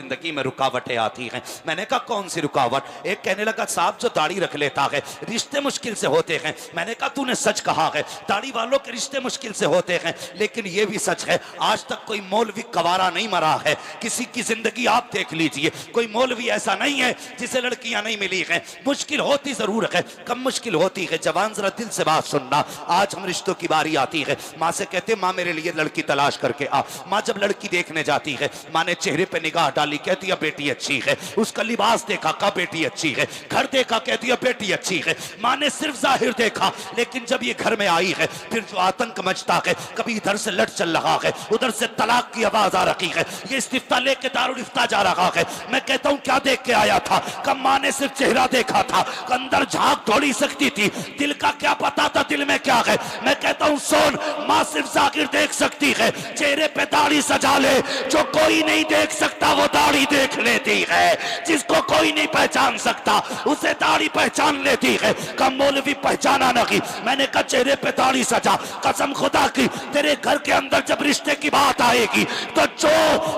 जिंदगी में रुकावटें आती हैं। मैंने कहा कौन सी रुकावट? एक कहने लगा साहब जो दाढ़ी रख लेता है रिश्ते मुश्किल से होते हैं। मैंने कहा तूने सच कहा है, दाढ़ी वालों के रिश्ते मुश्किल से होते हैं, लेकिन यह भी सच है आज तक कोई मौलवी कवारा नहीं मरा है। किसी की जिंदगी आप देख लीजिए, कोई मौलवी ऐसा नहीं है जिसे लड़कियां नहीं मिली हैं। मुश्किल होती जरूर है, कम मुश्किल होती है। जवान जरा दिल से बात सुनना, आज हम रिश्तों की बारी आती है। माँ से कहते माँ मेरे लिए लड़की तलाश करके आ। माँ जब लड़की देखने जाती है, माँ ने चेहरे पे निगाह डाली, कहती है बेटी अच्छी है। उसका लिबास देखा, कहा बेटी अच्छी है। घर देखा, कहती है बेटी अच्छी है। माँ ने सिर्फ जाहिर देखा, लेकिन जब ये घर में आई है फिर जो आतंक मचता है, कभी इधर से लट चल रहा है, उधर से तलाक की आवाज आ रही है, ये इस्तिफ्ता लेके दारुल इफ्ता जा रहा है। मैं कहता हूँ क्या देख के आया था? कब माँ ने सिर्फ चेहरा देखा था, अंदर झांक थोड़ी सकती थी, दिल का क्या पता था दिल में क्या है। मैं कहता हूँ सोन, माँ सिर्फ जाहिर देख सकती है, चेहरे पे दाढ़ी सजा ले, जो कोई नहीं देख सकता वो दाढ़ी देख लेती है, जिसको कोई नहीं पहचान सकता उसे दाढ़ी पहचान लेती है। कम मौलवी पहचाना नहीं, मैंने कहा चेहरे पे दाढ़ी सजा, कसम खुदा की तेरे घर के अंदर जब रिश्ते की बात आएगी तो जो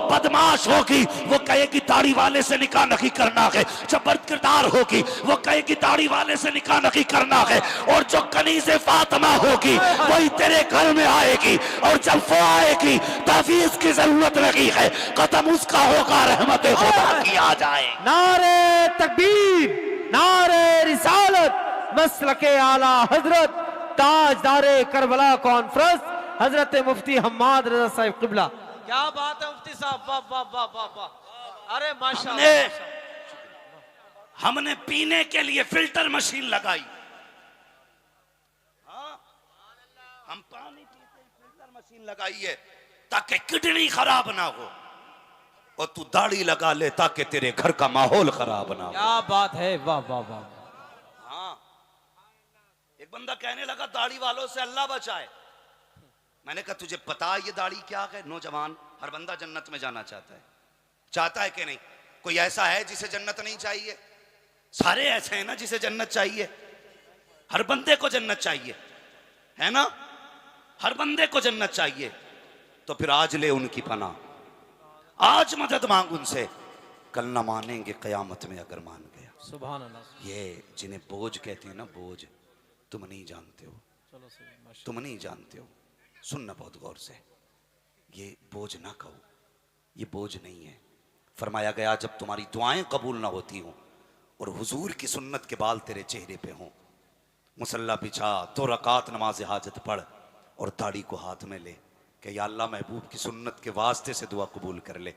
बदमाश होगी वो कहेगी दाढ़ी वाले से निकाह नहीं करना है, जो बद किरदार होगी वो कहेगी दाढ़ी वाले से निकाह नहीं करना है, और जो कनीज़े फातिमा होगी वही तेरे घर में आएगी, और जब वो आएगी तावीज़ की जरूरत नहीं है, कदम उसका होगा, रहमत खुदा की आ जाए। नारे तकबीर, नारे रिसालत, मसलके आला हजरत ताजदारे करबला कॉन्फ्रेंस हजरत मुफ्ती हम्माद रजा साहिब किबला। क्या बात है मुफ्ती साहब, वाह वाह वाह वाह वाह, अरे माशाअल्लाह। हमने पीने के लिए फिल्टर मशीन लगाई। हाँ? हम पानी पीते फिल्टर मशीन लगाई है ताकि किडनी खराब ना हो, और तू दाढ़ी लगा ले ताकि तेरे घर का माहौल खराब ना हो। क्या बात है, वाह वाह वाह। हाँ, एक बंदा कहने लगा दाढ़ी वालों से अल्लाह बचाए। मैंने कहा तुझे पता है ये दाढ़ी क्या है? नौजवान, हर बंदा जन्नत में जाना चाहता है कि नहीं? कोई ऐसा है जिसे जन्नत नहीं चाहिए? सारे ऐसे हैं ना जिसे जन्नत चाहिए। हर बंदे को जन्नत चाहिए, है ना? हर बंदे को जन्नत चाहिए। तो फिर आज ले उनकी पनाह, आज मदद मांग उनसे, कल ना मानेंगे कयामत में अगर मान गया। सुभान अल्लाह। ये जिन्हें बोझ कहते हैं ना, बोझ, तुम नहीं जानते हो, तुम नहीं जानते हो। सुनना बहुत गौर से, ये बोझ ना कहो, ये बोझ नहीं है। फरमाया गया जब तुम्हारी दुआएं कबूल ना होती हों और हुजूर की सुन्नत के बाल तेरे चेहरे पे हों, मुसल्ला बिछा, 2 रकात नमाज हाजत पढ़ और दाढ़ी को हाथ में ले कि या अल्लाह महबूब की सुन्नत के वास्ते से दुआ कबूल कर ले।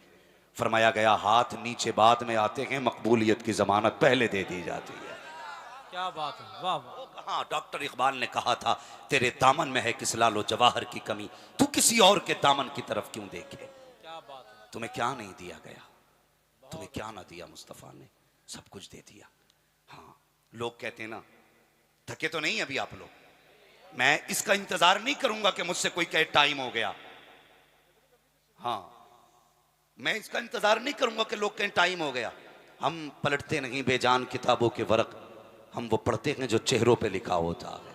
फरमाया गया हाथ नीचे बाद में आते हैं, मकबूलियत की जमानत पहले दे दी जाती है। क्या बात है, वाह वाह। हाँ, डॉक्टर इकबाल ने कहा था तेरे दामन में है किस लालो जवाहर की कमी, तू किसी और के दामन की तरफ क्यों देखे। क्या बात है। तुम्हें क्या नहीं दिया गया, तुम्हें क्या ना दिया मुस्तफ़ा ने, सब कुछ दे दिया। हाँ, लोग कहते हैं ना थके तो नहीं अभी आप लोग, मैं इसका इंतजार नहीं करूंगा कि मुझसे कोई कहे टाइम हो गया। हाँ, मैं इसका इंतजार नहीं करूंगा कि लोग कहें टाइम हो गया। हम पलटते नहीं बेजान किताबों के वर्क, हम वो पढ़ते हैं जो चेहरों पे लिखा होता है।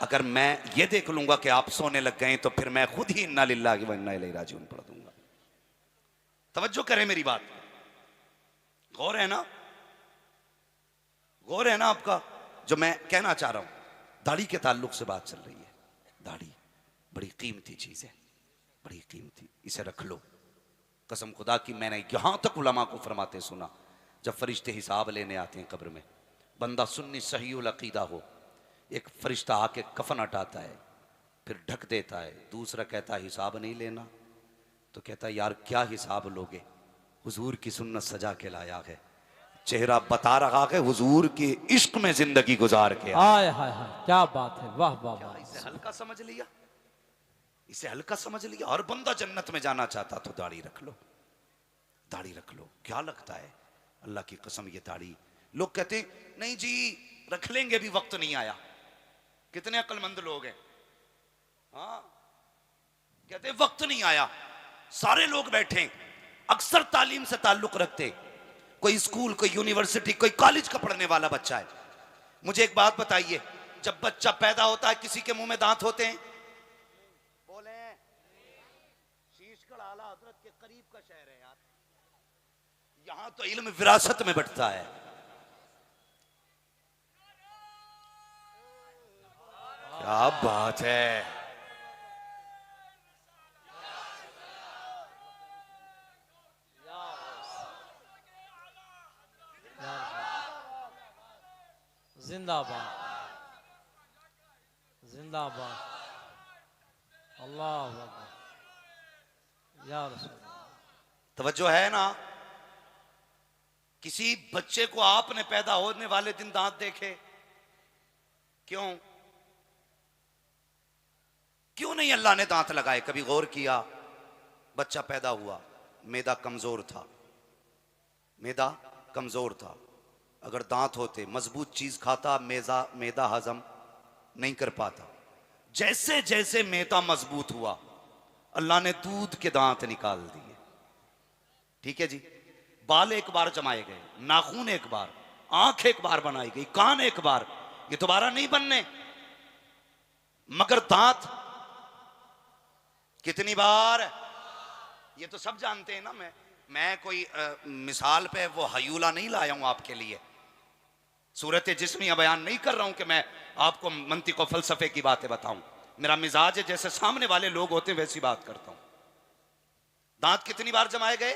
अगर मैं ये देख लूंगा कि आप सोने लग गए तो फिर मैं खुद ही इन्ना लिल्लाहि व इन्ना इलैहि राजिऊन पढ़ दूंगा। तवज्जो करें मेरी बात, गौर है ना, गौर है ना आपका जो मैं कहना चाह रहा हूं। दाढ़ी के ताल्लुक से बात चल रही है। दाढ़ी बड़ी कीमती चीज है, बड़ी कीमती, इसे रख लो। कसम खुदा की मैंने यहां तक उलमा को फरमाते सुना, जब फरिश्ते हिसाब लेने आते हैं कब्र में, बंदा सुन्नी सहीउल अकीदा हो, एक फरिश्ता आके कफन हटाता है, फिर ढक देता है, दूसरा कहता है हिसाब नहीं लेना, तो कहता है यार क्या हिसाब लोगे, हुजूर की सुन्नत सजा के लाया है, चेहरा बता रहा है हुजूर के इश्क में जिंदगी गुजार के। हाय हाय हाय, क्या बात है, वाह वाह वाह। इसे हल्का समझ लिया, इसे हल्का समझ लिया। हर बंदा जन्नत में जाना चाहता तो दाढ़ी रख लो, दाढ़ी रख लो। क्या लगता है अल्लाह की कसम ये दाढ़ी, लोग कहते नहीं जी रख लेंगे भी वक्त नहीं आया। कितने अक्लमंद लोग हैं, हाँ, कहते वक्त नहीं आया। सारे लोग बैठे, अक्सर तालीम से ताल्लुक रखते, कोई स्कूल, कोई यूनिवर्सिटी, कोई कॉलेज का पढ़ने वाला बच्चा है। मुझे एक बात बताइए, जब बच्चा पैदा होता है किसी के मुंह में दांत होते हैं? बोले, शीशगढ़ आला हजरत के करीब का शहर है यार, दांत तो इल्म विरासत में बढ़ता है। क्या बात है। जिंदाबाद जिंदाबाद। अल्लाह अकबर या रसूल। तवज्जो है ना। किसी बच्चे को आपने पैदा होने वाले दिन दांत देखे? क्यों क्यों नहीं अल्लाह ने दांत लगाए? कभी गौर किया? बच्चा पैदा हुआ, मैदा कमजोर था, मैदा कमजोर था। अगर दांत होते मजबूत चीज खाता, मैदा हजम नहीं कर पाता। जैसे जैसे मैदा मजबूत हुआ, अल्लाह ने दूध के दांत निकाल दिए। ठीक है जी। बाल एक बार जमाए गए, नाखून एक बार, आंख एक बार बनाई गई, कान एक बार, ये दोबारा नहीं बनने। मगर दांत कितनी बार? ये तो सब जानते हैं ना। मैं कोई मिसाल पे वो हयूला नहीं लाया हूं आपके लिए। सूरत जिस्मिया बयान नहीं कर रहा हूं कि मैं आपको मंतिक और फलसफे की बातें बताऊं। मेरा मिजाज है जैसे सामने वाले लोग होते हैं वैसी बात करता हूं। दांत कितनी बार जमाए गए?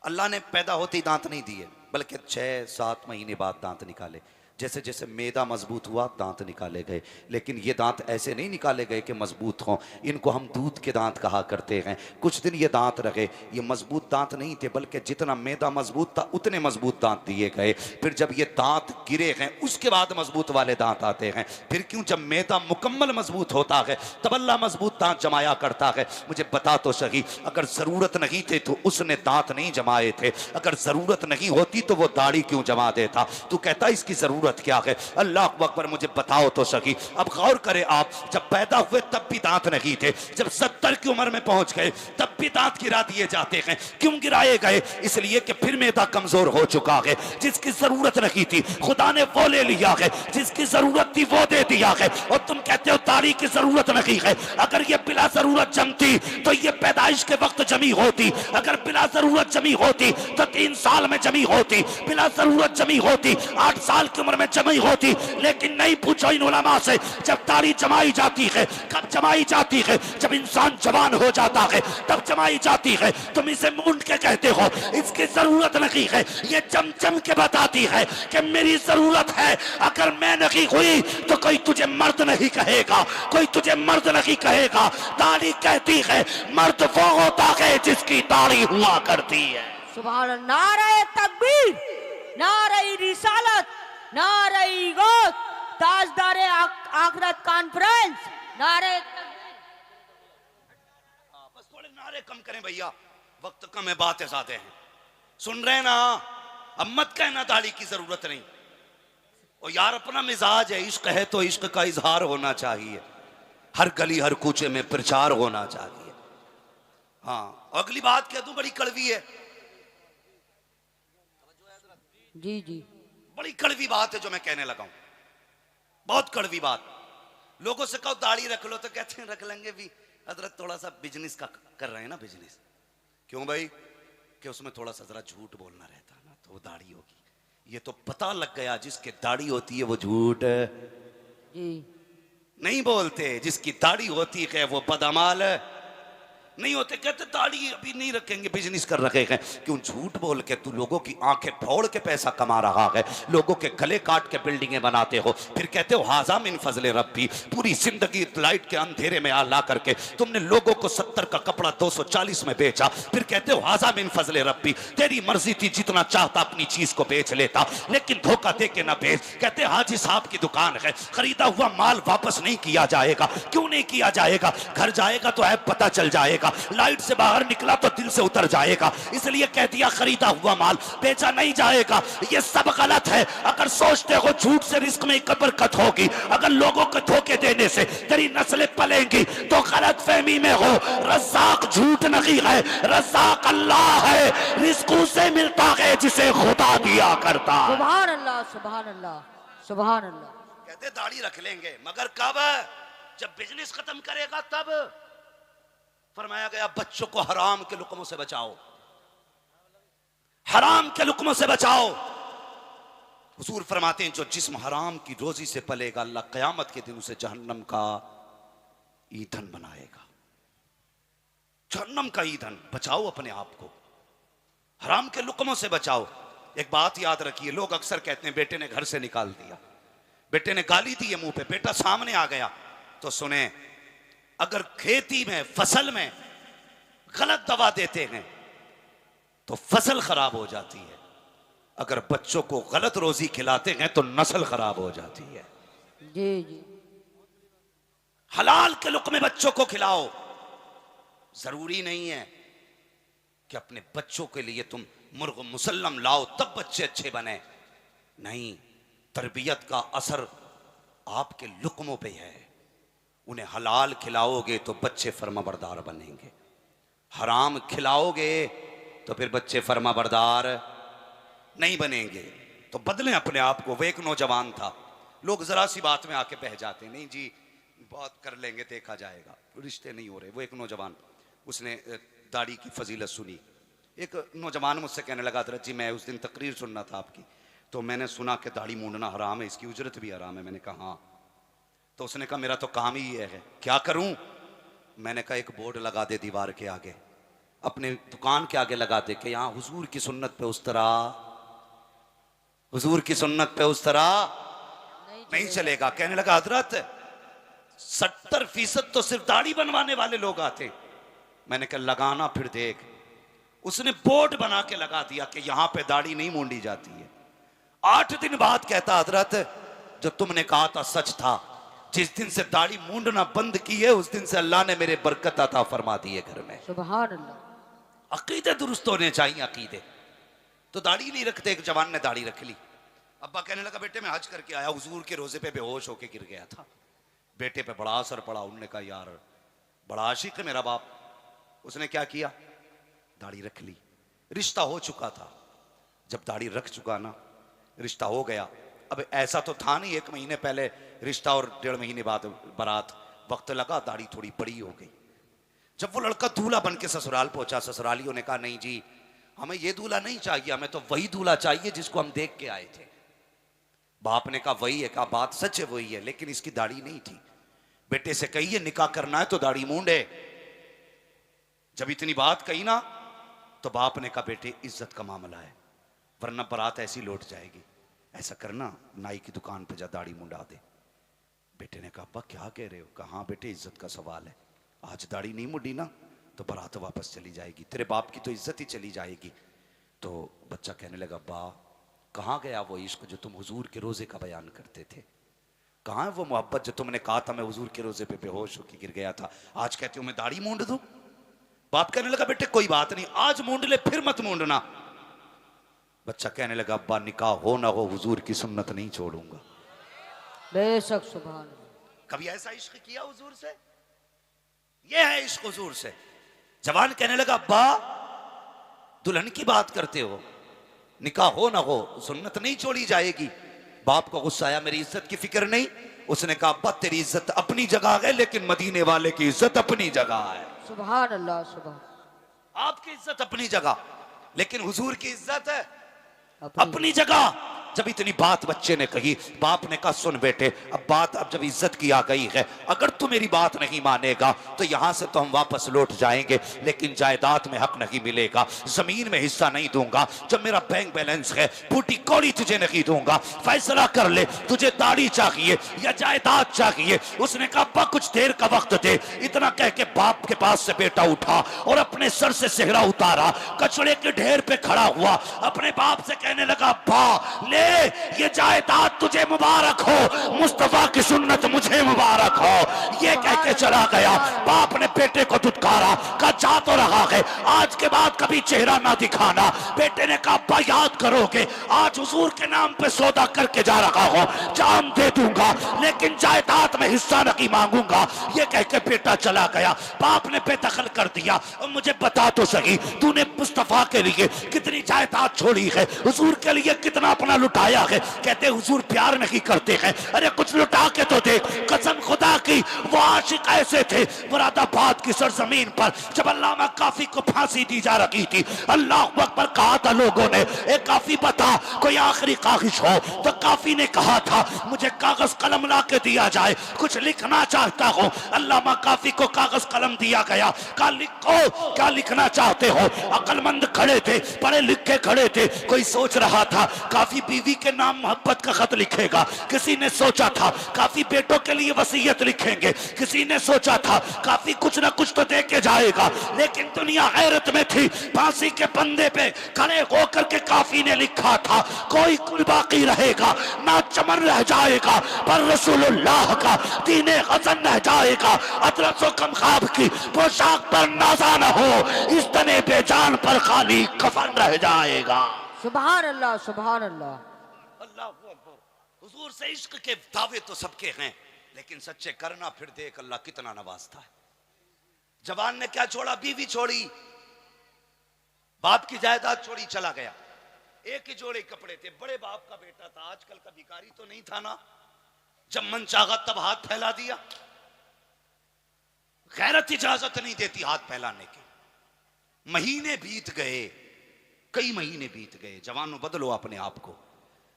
अल्लाह ने पैदा होते ही दांत नहीं दिए, बल्कि 6-7 महीने बाद दांत निकाले। जैसे जैसे मैदा मजबूत हुआ, दांत निकाले गए। लेकिन ये दांत ऐसे नहीं निकाले गए कि मजबूत हों। इनको हम दूध के दांत कहा करते हैं। कुछ दिन ये दांत रहे। ये मजबूत दांत नहीं थे, बल्कि जितना मैदा मजबूत था उतने मजबूत दांत दिए गए। फिर जब ये दांत गिरे हैं, उसके बाद मजबूत वाले दांत आते हैं। फिर क्यों? जब मैदा मुकम्मल मजबूत होता है तब अल्लाह मजबूत दांत जमाया करता है। मुझे बता तो सही, अगर जरूरत नहीं थे तो उसने दांत नहीं जमाए थे। अगर जरूरत नहीं होती तो वो दाढ़ी क्यों जमा देता? तू कहता इसकी जरूरत क्या है? अल्लाह अकबर, मुझे बताओ तो सही। अब गौर करें आप, जब पैदा हुए तब भी दांत नहीं थे। जब 70 की उम्र में पहुंच गए तब भी दांत गिरा दिए जाते हैं। क्यों गिराए गए? इसलिए कि फिर मैदा कमजोर हो चुका है। जिसकी जरूरत नहीं थी खुदा ने वो ले लिया है, जिसकी जरूरत थी वो दे दिया है। और तुम कहते हो दाढ़ी की जरूरत नहीं है। अगर ये बिला जरूरत जमती तो ये पैदाइश के वक्त जमी होती। अगर बिला जरूरत जमी होती तो 3 साल में जमी होती। बिला जरूरत जमी होती 8 साल की उम्र में जमी होती। लेकिन नहीं, पूछो इन उलमा से, जब दाढ़ी जमाई जाती है, कब जमाई जाती है? जब इंसान जवान हो जाता है तब जमाई जाती है। तुम इसे मूंड के कहते हो, इसकी जरूरत नहीं है। ये चमचम के बताती है कि मेरी जरूरत है। अगर मैं नहीं हुई तो कोई तुझे मर्द नहीं कहेगा, कोई तुझे मर्द नहीं कहेगा। दाढ़ी कहती है मर्द वो होता है जिसकी दाढ़ी हुआ करती है। सुभान अल्लाह। नारे तकबीर, नारे रिसालत, नारे गौत, ताजदार आखिरत कॉन्फ्रेंस, नारे। बस थोड़े नारे कम करें भैया, वक्त कम है, बातें ज्यादा हैं। सुन रहे ना? अब मत कहना दाढ़ी की जरूरत नहीं। और यार अपना मिजाज है, इश्क है तो इश्क का इजहार होना चाहिए। हर गली हर कूचे में प्रचार होना चाहिए। हाँ, अगली बात कह दूं, बड़ी कड़वी है। जी जी, बड़ी कड़वी बात है जो मैं कहने लगा हूं, बहुत कड़वी बात। लोगों से कहो दाढ़ी रख लो तो कहते हैं रख लेंगे भी। हजरत थोड़ा सा बिजनेस का कर रहे हैं ना, बिजनेस। क्यों भाई? कि उसमें थोड़ा सा जरा झूठ बोलना रहता ना, तो वो दाढ़ी होगी। ये तो पता लग गया जिसके दाढ़ी होती है वो झूठ जी नहीं बोलते, जिसकी दाढ़ी होती है वो बदअमाल नहीं होते। कहते दाढ़ी अभी नहीं रखेंगे, बिजनेस कर रखे हैं। क्यों? झूठ बोल के तू लोगों की आंखें फोड़ के पैसा कमा रहा है, लोगों के गले काट के बिल्डिंगें बनाते हो। फिर कहते हो हाजा मिन फजले रब्बी। पूरी जिंदगी लाइट के अंधेरे में ला करके तुमने लोगों को 70 का कपड़ा 240 में बेचा। फिर कहते हो हाजा मिन फजले रब्बी। तेरी मर्जी थी, जितना चाहता अपनी चीज को बेच लेता, लेकिन धोखा दे के ना बेच। कहते हाजी साहब की दुकान है, खरीदा हुआ माल वापस नहीं किया जाएगा। क्यों नहीं किया जाएगा? घर जाएगा तो ऐप पता चल जाएगा, लाइट से बाहर निकला तो दिल से उतर जाएगा। इसलिए कह दिया खरीदा हुआ माल बेचा नहीं जाएगा। ये सब गलत है। अगर सोचते हो झूठ से रिस्क में बरकत होगी, अगर लोगों को धोखे देने से तेरी नस्लें पलेंगी, तो गलत फहमी में हो। रज़्ज़ाक झूठ नहीं है, रज़्ज़ाक अल्लाह है। रिस्क उसे मिलता है जिसे खुदा दिया करता। सुभान अल्लाह, सुभान अल्लाह, सुभान अल्लाह। कहते दाढ़ी रख लेंगे, मगर कब? जब बिजनेस खत्म करेगा तब। फरमाया गया बच्चों को हराम के लुकमों से बचाओ, हराम के लुक्मों से बचाओ। हुजूर फरमाते हैं जो जिस्म हराम की रोजी से पलेगा, अल्लाह क़यामत के दिन उसे जहन्नम का ईंधन बनाएगा। जहन्नम का ईंधन। बचाओ अपने आप को, हराम के लुक्मों से बचाओ। एक बात याद रखिए, लोग अक्सर कहते हैं बेटे ने घर से निकाल दिया, बेटे ने गाली दी है मुंह पे, बेटा सामने आ गया। तो सुने, अगर खेती में फसल में गलत दवा देते हैं तो फसल खराब हो जाती है, अगर बच्चों को गलत रोजी खिलाते हैं तो नस्ल खराब हो जाती है। जी जी। हलाल के लुक्मे बच्चों को खिलाओ। जरूरी नहीं है कि अपने बच्चों के लिए तुम मुर्ग मुसल्लम लाओ तब बच्चे अच्छे बने, नहीं, तरबियत का असर आपके लुक्मों पे है। उन्हें हलाल खिलाओगे तो बच्चे फर्माबरदार बनेंगे, हराम खिलाओगे तो फिर बच्चे फर्माबरदार नहीं बनेंगे। तो बदलें अपने आप को। वो एक नौजवान था, लोग जरा सी बात में आके बह जाते, नहीं जी बात कर लेंगे देखा जाएगा, रिश्ते नहीं हो रहे। वो एक नौजवान, उसने दाढ़ी की फजीलत सुनी। एक नौजवान मुझसे कहने लगा, हज़रत जी मैं उस दिन तकरीर सुनना था आपकी, तो मैंने सुना कि दाढ़ी मूंडना हराम है, इसकी उजरत भी हराम है। मैंने कहा हाँ। तो उसने कहा मेरा तो काम ही ये है, क्या करूं? मैंने कहा एक बोर्ड लगा दे दीवार के आगे, अपने दुकान के आगे लगा दे कि यहाँ हुजूर की सुन्नत पे उस तरह, हुजूर की सुन्नत पे उस तरह नहीं चलेगा। कहने लगा हजरत 70% तो सिर्फ दाढ़ी बनवाने वाले लोग आते। मैंने कहा लगाना फिर देख। उसने बोर्ड बना के लगा दिया कि यहां पे दाढ़ी नहीं मूंडी जाती है। 8 दिन बाद कहता हजरत जो तुमने कहा था सच था, जिस दिन से दाढ़ी मूंडना बंद की है उस दिन से अल्लाह ने मेरे बरकत अता फरमा दी है घर में। सुभान अल्लाह। अकीदे दुरुस्त होने चाहिए, अकीदे। तो दाढ़ी नहीं रखते, एक जवान ने दाढ़ी रख ली। अब्बा कहने लगा बेटे मैं हज करके आया, हुजूर के रोजे पे बेहोश होके गिर गया था। बेटे पे बड़ा असर पड़ा। उन्होंने कहा यार बड़ा आशिक है मेरा बाप। उसने क्या किया, दाढ़ी रख ली। रिश्ता हो चुका था, जब दाढ़ी रख चुका ना, रिश्ता हो गया। अब ऐसा तो था नहीं 1 महीने पहले रिश्ता और 1.5 महीने बाद बारात, वक्त लगा, दाढ़ी थोड़ी बड़ी हो गई। जब वो लड़का दूल्हा बन के ससुराल पहुंचा, ससुरालियों ने कहा नहीं जी हमें ये दूल्हा नहीं चाहिए, हमें तो वही दूल्हा चाहिए जिसको हम देख के आए थे। बाप ने कहा वही है, कहा बात सच है वही है, लेकिन इसकी दाढ़ी नहीं थी। बेटे से कहिए निकाह करना है तो दाढ़ी मूंडे। जब इतनी बात कही ना तो बाप ने कहा बेटे इज्जत का मामला है, वरना बारात ऐसी लौट जाएगी, ऐसा करना नाई की दुकान पे जा दाढ़ी मुंडा दे। बेटे ने कहा अब्बा क्या कह रहे हो? कहा हाँ बेटे इज्जत का सवाल है, आज दाढ़ी नहीं मुंडी ना तो बारात वापस चली जाएगी, तेरे बाप की तो इज्जत ही चली जाएगी। तो बच्चा कहने लगा अब्बा कहाँ गया वो इश्क जो तुम हुजूर के रोजे का बयान करते थे? कहाँ है वो मोहब्बत जो तुमने कहा था मैं हुजूर के रोजे पे बेहोश होकर गिर गया था, आज कहते हो मैं दाढ़ी मूंड दूं? बाप कहने लगा बेटे कोई बात नहीं, आज मूंड ले फिर मत मूंडना। बच्चा कहने लगा अब्बा निकाह हो ना हो हुजूर की सुन्नत नहीं छोड़ूंगा। बेशक सुभान अल्लाह। कभी ऐसा इश्क किया हुजूर से? ये है इश्क हुजूर से। जवान कहने लगा अब्बा दुल्हन की बात करते हो, निकाह हो ना हो सुन्नत नहीं छोड़ी जाएगी। बाप को गुस्सा आया, मेरी इज्जत की फिक्र नहीं? उसने कहा अब्बा तेरी इज्जत अपनी जगह है लेकिन मदीने वाले की इज्जत अपनी जगह है। सुभान अल्लाह। सुभान। आपकी इज्जत अपनी जगह लेकिन हुजूर की इज्जत है अपनी जगह। जब इतनी बात बच्चे ने कही, बाप ने कहा सुन बेटे अब बात अब जब इज्जत की आ गई है, अगर तू मेरी बात नहीं मानेगा तो यहां से तो हम वापस लौट जाएंगे, लेकिन जायदाद में हक नहीं मिलेगा, जमीन में हिस्सा नहीं दूंगा, जब मेरा बैंक बैलेंस है बूटी कौड़ी तुझे नहीं दूंगा, फैसला कर ले तुझे दाढ़ी चाहिए या जायदाद चाहिए। उसने कहा अब्बा कुछ देर का वक्त दे। इतना कह के बाप के पास से बेटा उठा और अपने सर से सेहरा उतारा, कचड़े के ढेर पे खड़ा हुआ, अपने बाप से कहने लगा अब्बा ले ये जायदाद तुझे मुबारक हो, मुस्तफा की सुन्नत मुझे मुबारक हो। ये कह के चला गया। बाप ने बेटे को दुत्कारा, कहा जा तो रहा है आज के बाद कभी चेहरा ना दिखाना। बेटे ने कहा अब्बा याद करोगे आज हुजूर के नाम पे सौदा करके जा रहा हो, जान दे दूंगा लेकिन जायदाद में हिस्सा नहीं मांगूंगा। ये कह के बेटा चला गया। बाप ने बेदखल कर दिया। और मुझे बता तो सही तूने मुस्तफा के लिए कितनी जायदाद छोड़ी है, हुजूर के लिए कितना अपना लुटा लुटाया है। कहते हुजूर प्यार नहीं करते हैं। अरे कुछ लुटा के तो देख। कसम खुदा की वो आशिक ऐसे थे मुरादाबाद की सरजमीन पर जब अल्लामा काफी को फांसी दी जा रही थी, अल्लाह अकबर कहा था लोगों ने, ए काफी बता कोई आखिरी ख्वाहिश हो। तो काफी ने कहा था मुझे कागज कलम ला के दिया जाए, कुछ लिखना चाहता हूं। अल्लामा काफी को कागज कलम दिया गया। कहा लिखो, क्या लिखना चाहते हो। अक्लमंद खड़े थे, पढ़े लिखे खड़े थे। कोई सोच रहा था काफी बीवी के नाम मोहब्बत का खत लिखेगा, किसी ने सोचा था काफी बेटों के लिए वसीयत लिखेंगे, किसी ने सोचा था काफी कुछ ना कुछ तो दे के जाएगा। लेकिन दुनिया हैरत में थी। फांसी के पंदे पे खड़े होकर के काफी ने लिखा था कोई कुल बाकी रहेगा ना चमन रह जाएगा, पर रसूलुल्लाह का दीने हसन रह जाएगा। अदरसो कम ख्वाब की पोशाक पर नाजा न हो, इस तने बेजान पर खाली कफन रह जाएगा। सुभान अल्लाह, सुभान अल्लाह। अल्लाह अकबर। हुजूर से इश्क के दावे तो सबके हैं, लेकिन सच्चे करना फिर देख अल्लाह कितना नवाजता है। जवान ने क्या छोड़ा, बीवी छोड़ी, बाप की जायदाद छोड़ी, चला गया। एक ही जोड़े कपड़े थे, बड़े बाप का बेटा था, आजकल का भिखारी तो नहीं था ना। जब मन चाहा तब हाथ फैला दिया। गैरत इजाजत नहीं देती हाथ फैलाने की। महीने बीत गए, कई महीने बीत गए। जवानों बदलो अपने आप को।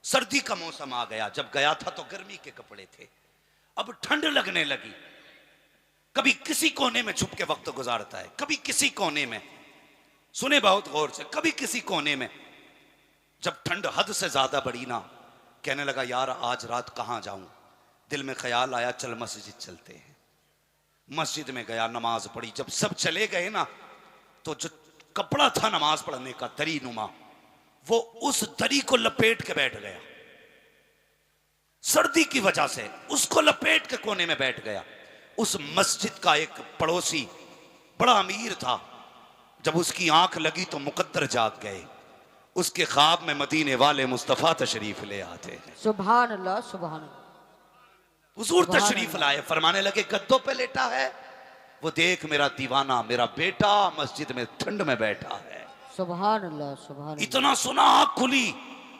सर्दी का मौसम आ गया। जब गया था तो गर्मी के कपड़े थे, अब ठंड लगने लगी। कभी किसी कोने में छुप के वक्त गुजारता है, कभी किसी कोने में, सुने बहुत गौर से, कभी किसी कोने में। जब ठंड हद से ज्यादा बढ़ी ना, कहने लगा यार आज रात कहां जाऊं। दिल में ख्याल आया चल मस्जिद चलते हैं। मस्जिद में गया, नमाज पढ़ी। जब सब चले गए ना, तो जो कपड़ा था नमाज पढ़ने का दरी नुमा, वो उस दरी को लपेट के बैठ गया। सर्दी की वजह से उसको लपेट के कोने में बैठ गया। उस मस्जिद का एक पड़ोसी बड़ा अमीर था। जब उसकी आंख लगी तो मुकद्दर जाग गए। उसके ख्वाब में मदीने वाले मुस्तफा तशरीफ ले आते हैं। सुभान अल्लाह, सुभान अल्लाह। हुजूर तशरीफ लाए, फरमाने लगे गद्दों पे लेटा है। वो देख मेरा दीवाना, मेरा बेटा मस्जिद में ठंड में बैठा है। सुभान अल्लाह, सुभान अल्लाह। इतना सुना आंख खुली,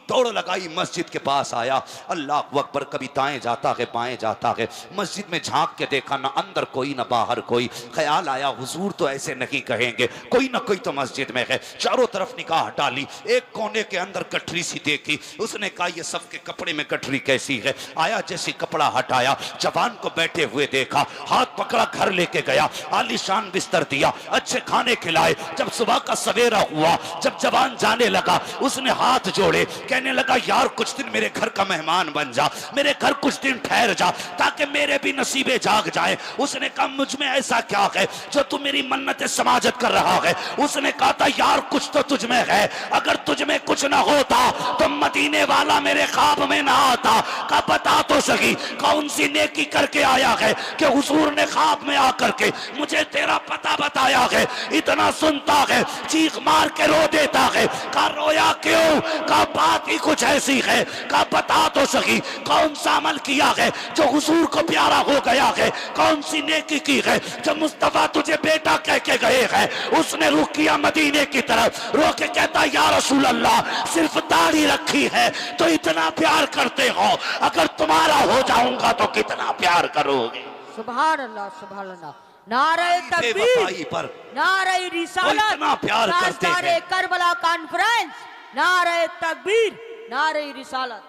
दौड़ लगाई, मस्जिद के पास आया। अल्लाह अकबर, कभी दाएं जाता है बाएं जाता है। मस्जिद में झांक के देखा, ना अंदर कोई ना बाहर कोई। ख्याल आया हुजूर तो ऐसे नहीं कहेंगे, कोई ना कोई तो मस्जिद में है। चारों तरफ निगाह हटा ली, एक कोने के अंदर गठरी सी देखी। उसने कहा ये सबके कपड़े में गठरी कैसी है। आया, जैसी कपड़ा हटाया, जवान को बैठे हुए देखा, हाथ पकड़ा, घर लेके गया, आलीशान बिस्तर दिया, अच्छे खाने खिलाए। जब सुबह का सवेरा हुआ, जब जवान जाने लगा, उसने हाथ जोड़े, कहने लगा यार कुछ दिन मेरे घर का मेहमान बन जा, मेरे घर कुछ दिन ठहर जा, ताकि मेरे भी नसीबे जाग जाए। उसने कहा मुझ में ऐसा क्या है जो तू मेरी मन्नतें समाजत कर रहा है। उसने कहा था यार कुछ तो तुझ में है, अगर तुझ में कुछ ना होता तो मदीने वाला मेरे ख्वाब में ना आता। का बता तो सही कौन सी नेकी करके आया है कि हुजूर ने ख्वाब में आकर के मुझे तेरा पता बताया है। इतना सुनता है, चीख मार के रो देता है। का रोया क्यों? का बात ही कुछ ऐसी है। का बता तो सही कौन सा अमल किया है जो हुजूर को प्यारा हो गया है। कौन सी नेकी की है जो मुस्तफा तुझे बेटा कह के गए हैं। उसने रुख किया मदीने की तरफ, रो के कहता या रसूल अल्लाह सिर्फ दाढ़ी रखी है तो इतना प्यार करते हो, अगर तुम्हारा हो जाऊंगा तो कितना प्यार करोगे। सुभान अल्लाह, सुभान अल्लाह। नारे बेवफाई तकबीर, पर नारे रिसालत, इतना प्यार करते हैं। करबला कॉन्फ्रेंस, नारे तकबीर, नारे रिसालत।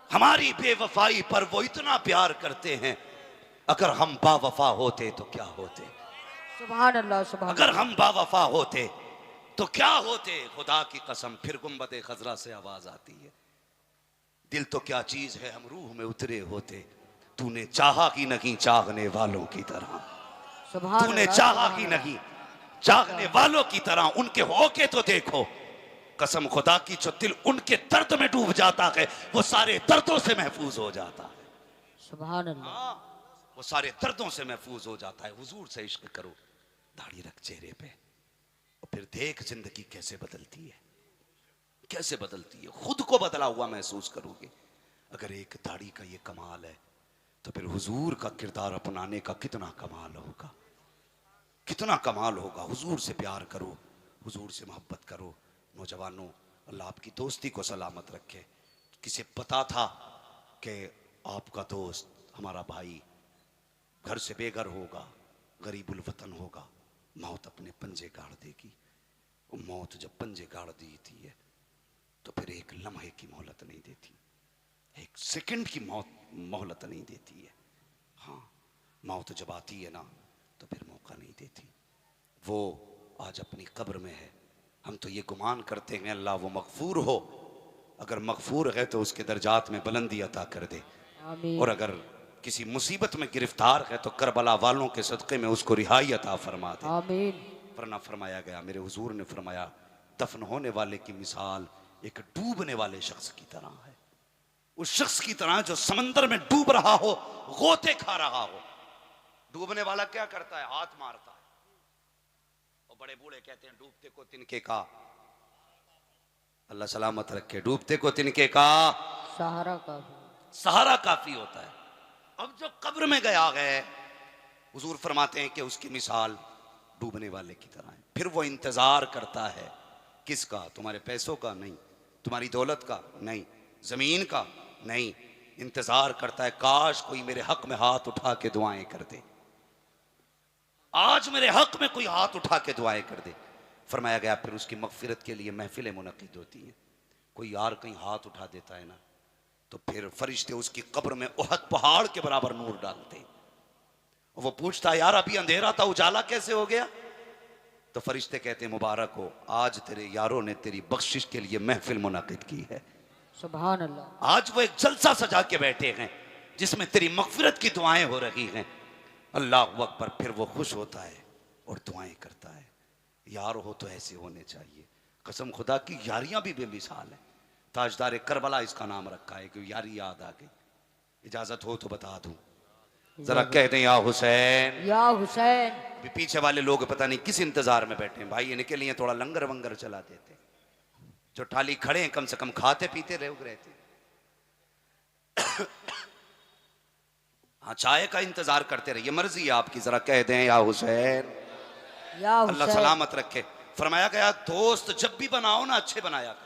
हमारी बेवफाई पर वो इतना प्यार करते हैं। अगर हम बावफा होते तो क्या होते। सुभान अल्लाह, सुभान अगर हम बावफा होते तो क्या होते। खुदा की कसम फिर गुंबद खजरा से आवाज आती है, दिल तो क्या चीज है हम रूह में उतरे होते। तूने चाहा कि नहीं चाहने वालों की तरह, सुभान तूने अल्लाह, चाहा सुभान कि अल्लाह। नहीं चाहने वालों की तरह। उनके होके तो देखो। कसम खुदा की जो दिल उनके दर्द में डूब जाता है वो सारे दर्दों से महफूज हो जाता है। सुभान अल्लाह। वो सारे दर्दों से महफूज हो जाता है। हुजूर से इश्क करो, दाढ़ी रख चेहरे पे, और फिर देख जिंदगी कैसे बदलती है, कैसे बदलती है। खुद को बदला हुआ महसूस करोगे। अगर एक दाढ़ी का ये कमाल है तो फिर हुजूर का किरदार अपनाने का कितना कमाल होगा, कितना कमाल होगा। हुजूर से प्यार करो, हुजूर से मोहब्बत करो। नौजवानों, अल्लाह आपकी दोस्ती को सलामत रखे। किसे पता था कि आपका दोस्त, हमारा भाई घर से बेघर होगा, गरीबुल वतन होगा, मौत अपने पंजे गाड़ देगी। वो मौत जब पंजे गाड़ देती है तो फिर एक लम्हे की मोहलत नहीं देती, एक सेकंड की मोहलत नहीं देती है। हाँ, मौत जब आती है ना तो फिर मौका नहीं देती। वो आज अपनी कब्र में है। हम तो ये गुमान करते हैं अल्लाह वो मगफूर हो, अगर मगफूर है तो उसके दर्जात में बुलंदी अता कर दे, आमीन। और अगर किसी मुसीबत में गिरफ्तार है तो करबला वालों के सदक़े में उसको रिहाई अता फरमा दे। आमीन। वरना फरमाया गया, मेरे हुजूर ने फरमाया, दफन होने वाले की मिसाल एक डूबने वाले शख्स की तरह है। उस शख्स की तरह जो समंदर में डूब रहा हो, गोते खा रहा हो। डूबने वाला क्या करता है? हाथ मारता है। और बड़े बूढ़े कहते हैं डूबते को तिनके का, अल्लाह सलामत रखे, डूबते को तिनके का सहारा का सहारा काफी होता है। अब जो कब्र में गया है, हुजूर फरमाते हैं कि उसकी मिसाल डूबने वाले की तरह है। फिर वो इंतजार करता है, किसका? तुम्हारे पैसों का नहीं, तुम्हारी दौलत का नहीं, जमीन का नहीं, इंतजार करता है काश कोई मेरे हक में हाथ उठा के दुआएं कर दे, आज मेरे हक में कोई हाथ उठा के दुआएं कर दे। फरमाया गया फिर उसकी मगफिरत के लिए महफिलें मुनक़िद होती हैं। कोई यार कहीं हाथ उठा देता है ना तो फिर फरिश्ते उसकी कब्र में उहद पहाड़ के बराबर नूर डालते। वो पूछता है यार अभी अंधेरा था, उजाला कैसे हो गया? तो फरिश्ते कहते हैं मुबारक हो, आज तेरे यारों ने तेरी बख्शिश के लिए महफिल मुनक़िद की है। सुभान अल्लाह। आज वो एक जलसा सजा के बैठे हैं जिसमें तेरी मगफिरत की दुआएं हो रही हैं। अल्लाह अकबर। फिर वो खुश होता है और दुआएं करता है। यार हो तो ऐसे होने चाहिए। कसम खुदा की यारियां भी बेमिसाल है। ताजदार करबला इसका नाम रखा है कि यारी याद आ गई। इजाजत हो तो बता दूं, जरा कह दें या हुसैन। या हुसैन। अभी पीछे वाले लोग पता नहीं किस इंतजार में बैठे हैं। भाई इनके लिए थोड़ा लंगर वंगर चला देते, जो थाली खड़े हैं कम से कम खाते पीते रहते। हाँ, चाय का इंतजार करते रहिए, मर्जी है आपकी। जरा कह दें या हुसैन। या अल्लाह हुसैन। सलामत रखे। फरमाया गया दोस्त जब भी बनाओ ना अच्छे बनाया करो,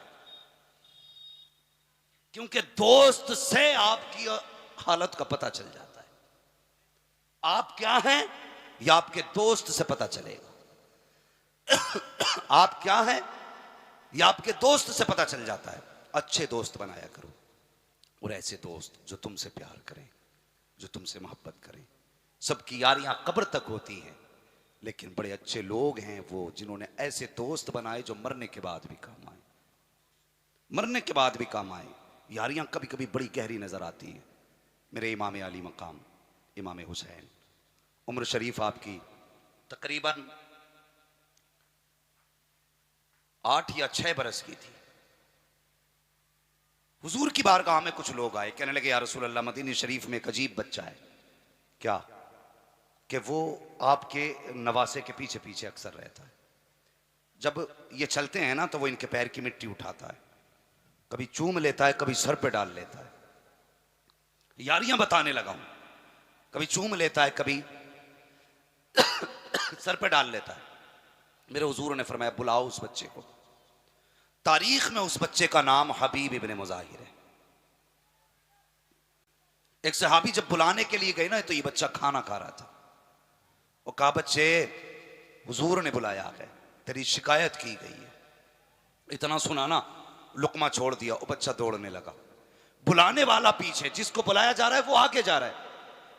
क्योंकि दोस्त से आपकी हालत का पता चल जाता है। आप क्या हैं यह आपके दोस्त से पता चलेगा। आप क्या हैं यह आपके दोस्त से पता चल जाता है। अच्छे दोस्त बनाया करो, और ऐसे दोस्त जो तुमसे प्यार करें, जो तुमसे मोहब्बत करें। सबकी यारियां कब्र तक होती हैं, लेकिन बड़े अच्छे लोग हैं वो जिन्होंने ऐसे दोस्त बनाए जो मरने के बाद भी काम आए, मरने के बाद भी काम आए। यारियां कभी कभी बड़ी गहरी नजर आती हैं। मेरे इमाम अली मकाम इमाम हुसैन, उम्र शरीफ आपकी तकरीबन 8 या 6 बरस की थी। हुजूर की बारगाह में कुछ लोग आए, कहने लगे या रसूल अल्लाह, मदीने शरीफ में एक अजीब बच्चा है। क्या? कि वो आपके नवासे के पीछे पीछे अक्सर रहता है। जब ये चलते हैं ना तो वो इनके पैर की मिट्टी उठाता है, कभी चूम लेता है, कभी सर पे डाल लेता है। यारियां बताने लगा हूं, कभी चूम लेता है, कभी सर पे डाल लेता है। मेरे हुजूर ने फरमाया बुलाओ उस बच्चे को। तारीख में उस बच्चे का नाम हबीब इब्ने मुजाहिर है। एक सहाबी जब बुलाने के लिए गए ना तो ये बच्चा खाना खा रहा था। वो कहा बच्चे, हुजूर ने बुलाया है, तेरी शिकायत की गई है। इतना सुना ना, लुकमा छोड़ दिया, वो बच्चा दौड़ने लगा। बुलाने वाला पीछे, जिसको बुलाया जा रहा है वो आगे जा रहा है।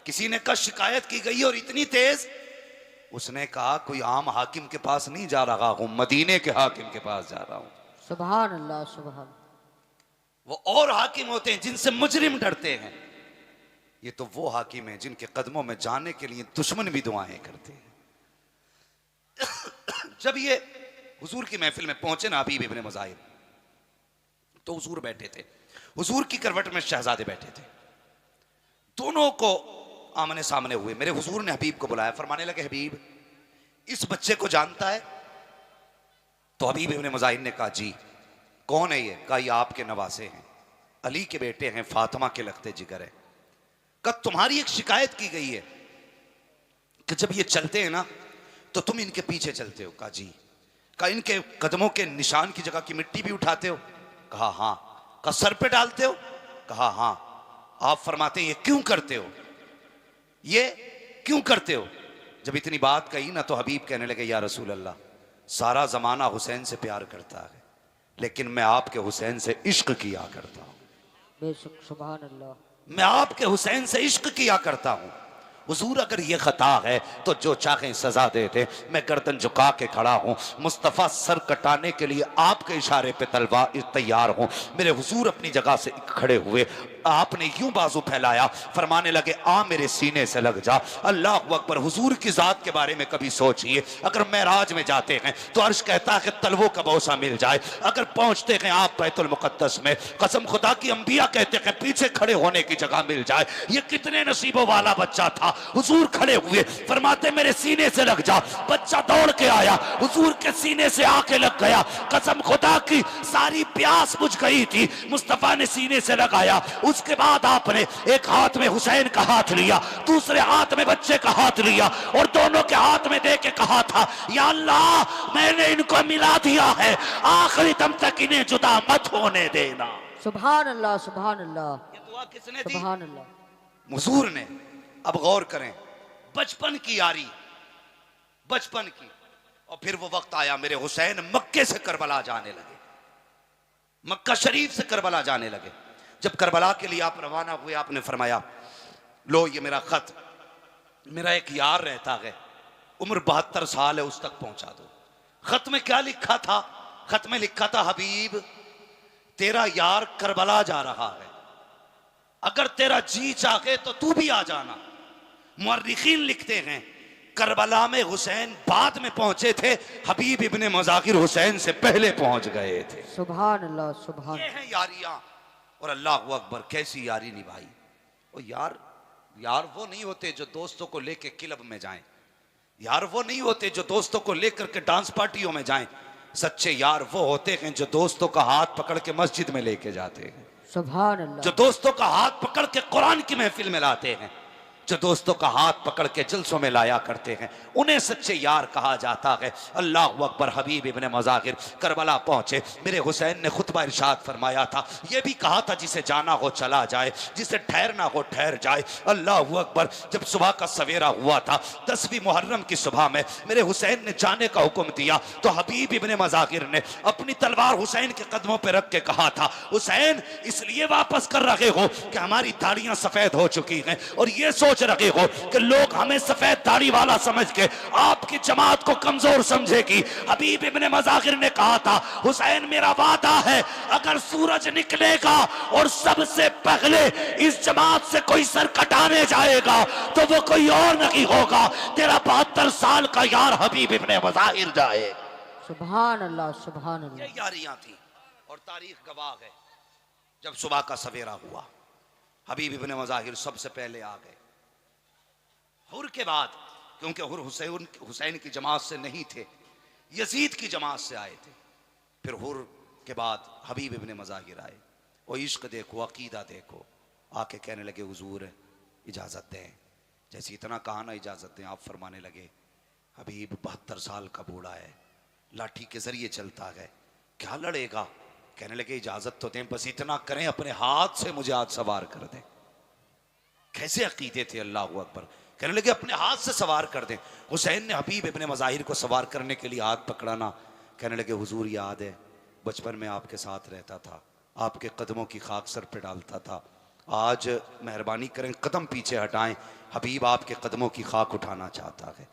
किसी ने कहा शिकायत की गई, और इतनी तेज। उसने कहा कोई आम हाकिम के पास नहीं जा रहा हूं, मदीने के हाकिम के पास जा रहा हूं। सुभान अल्लाह। सुभान। वो और हाकिम होते हैं जिनसे मुजरिम डरते हैं, ये तो वो हाकिम हैं जिनके कदमों में जाने के लिए दुश्मन भी दुआएं करते हैं। जब ये हुजूर की महफिल में पहुंचे ना हबीब इब्ने मुजाहिर, तो हुजूर बैठे थे। हुजूर की करवट में शहजादे बैठे थे। दोनों को आमने सामने हुए। मेरे हुजूर ने हबीब को बुलाया, फरमाने लगे हबीब, इस बच्चे को जानता है? तो हबीब इब्ने मुजाहिर ने कहा जी। कौन है ये? कहा ये आपके नवासे हैं, अली के बेटे हैं, फातिमा के लगते जिगर है। कहा तुम्हारी एक शिकायत की गई है कि जब ये चलते हैं ना तो तुम इनके पीछे चलते हो। कहा जी। कहा इनके कदमों के निशान की जगह की मिट्टी भी उठाते हो? कहा हाँ। कहा सर पे डालते हो? कहा हाँ। आप फरमाते हैं ये क्यों करते हो, ये क्यों करते हो? जब इतनी बात कही ना तो हबीब कहने लगे या रसूल अल्लाह, सारा जमाना हुसैन से प्यार करता है, लेकिन मैं आपके हुसैन से इश्क किया करता हूं। बेशक सुभान अल्लाह। मैं आपके हुसैन से इश्क किया करता हूं। हुजूर अगर ये खता है तो जो चाहें सजा दे दे, मैं गर्दन झुका के खड़ा हूं। मुस्तफ़ा सर कटाने के लिए आपके इशारे पे तलवार तैयार हूं। मेरे हुजूर अपनी जगह से खड़े हुए, आपने यूं बाजू फैलाया, फरमाने लगे आ मेरे सीने से लग जा। अल्लाह अकबर। हुजूर की जात के बारे में कभी सोचिए, अगर मेराज में जाते हैं तो अर्श कहता है कि तलवों का बोसा मिल जाए। अगर पहुंचते हैं आप बैतुल मुकद्दस में, कसम खुदा की अंबिया कहते हैं पीछे खड़े होने की जगह मिल जाए। ये कितने नसीबों वाला बच्चा था। हुजूर खड़े हुए, फरमाते मेरे सीने से लग जा। बच्चा दौड़ के आया, हुजूर के सीने से आके लग गया। कसम खुदा की सारी प्यास बुझ गई थी, मुस्तफा ने सीने से लगाया। उसके बाद आपने एक हाथ में हुसैन का हाथ लिया, दूसरे हाथ में बच्चे का हाथ लिया और दोनों के हाथ में दे के कहा था या अल्लाह मैंने इनको मिला दिया है, आखिरी दम तक इन्हें जुदा मत होने देना। सुभान अल्लाह सुभान अल्लाह। ये दुआ किसने दी? सुभान अल्लाह। हुजूर ने। अब गौर करें, बचपन की यारी, बचपन की। और फिर वो वक्त आया मेरे हुसैन मक्के से करबला जाने लगे, मक्का शरीफ से करबला जाने लगे। जब करबला के लिए आप रवाना हुए, आपने फरमाया लो ये मेरा खत, मेरा एक यार रहता है, उम्र 72 साल है, उस तक पहुंचा दो। खत में क्या लिखा था? खत में लिखा था हबीब तेरा यार करबला जा रहा है, अगर तेरा जी चाहे तो तू भी आ जाना। मुअर्रिखीन लिखते हैं करबला में हुसैन बाद में पहुंचे थे, हबीब इब्ने मुज़ाहिर हुसैन से पहले पहुंच गए थे। सुभान अल्लाह सुभान। ये हैं यारियां। और अल्लाह अकबर कैसी यारी निभाई। और यार वो नहीं होते जो दोस्तों को लेके क्लब में जाएं, यार वो नहीं होते जो दोस्तों को लेकर के डांस पार्टियों में जाएं। सच्चे यार वो होते हैं जो दोस्तों का हाथ पकड़ के मस्जिद में लेके जाते हैं, सुभान अल्लाह। जो दोस्तों का हाथ पकड़ के कुरान की महफिल में लाते हैं, जो दोस्तों का हाथ पकड़ के जलसों में लाया करते हैं, उन्हें सच्चे यार कहा जाता है। अल्लाह अकबर। हबीब इब्ने मुज़ाहिर करबला पहुंचे, मेरे हुसैन ने खुतबा इरशाद फरमाया था, यह भी कहा था जिसे जाना हो चला जाए, जिसे ठहरना हो ठहर जाए। अल्लाह अकबर। जब सुबह का सवेरा हुआ था, 10वीं मुहर्रम की सुबह में मेरे हुसैन ने जाने का हुक्म दिया तो हबीब इब्ने मुज़ाहिर ने अपनी तलवार हुसैन के कदमों पर रख के कहा था, हुसैन इसलिए वापस कर रहे हो कि हमारी दाढ़ियां सफेद हो चुकी हैं और ये सोच रखे हो कि लोग हमें सफेद दाढ़ी वाला समझ के आपकी जमात को कमजोर समझेगी। हबीब इब्ने मुज़ाहिर ने कहा था, हुसैन मेरा वादा है अगर सूरज निकलेगा और सबसे पहले इस जमात से कोई सर कटाने जाएगा तो वो कोई और नहीं होगा, तेरा 72 साल का यार हबीब इब्ने मुज़ाहिर जाए। सुभान अल्लाह सुभान अल्लाह। ये यारियां थी और तारीख गवाह है। जब सुबह का सवेरा हुआ, हबीब इब्ने मुज़ाहिर सबसे पहले आ गए। हुर के बाद, क्योंकि हुर हुसैन की जमात से नहीं थे, यजीद की जमात से आए थे। फिर हुर के बाद हबीब इब्ने मुज़ाहिर आए। वो इश्क देखो, अकीदा देखो। आके कहने लगे हुजूर इजाज़त दें। जैसे इतना कहा ना इजाज़त दें, आप फरमाने लगे हबीब 72 साल का बूढ़ा है, लाठी के जरिए चलता है, क्या लड़ेगा? कहने लगे इजाज़त तो दें, बस इतना करें अपने हाथ से मुझे आज सवार कर दें। कैसे अकीदे थे, अल्लाह अकबर। कहने लगे अपने हाथ से सवार कर दें। हुसैन ने हबीब इब्ने मुज़ाहिर को सवार करने के लिए हाथ पकड़ा ना, कहने लगे हुजूर याद है बचपन में आपके साथ रहता था, आपके कदमों की खाक सर पे डालता था, आज मेहरबानी करें कदम पीछे हटाएं, हबीब आपके कदमों की खाक उठाना चाहता है।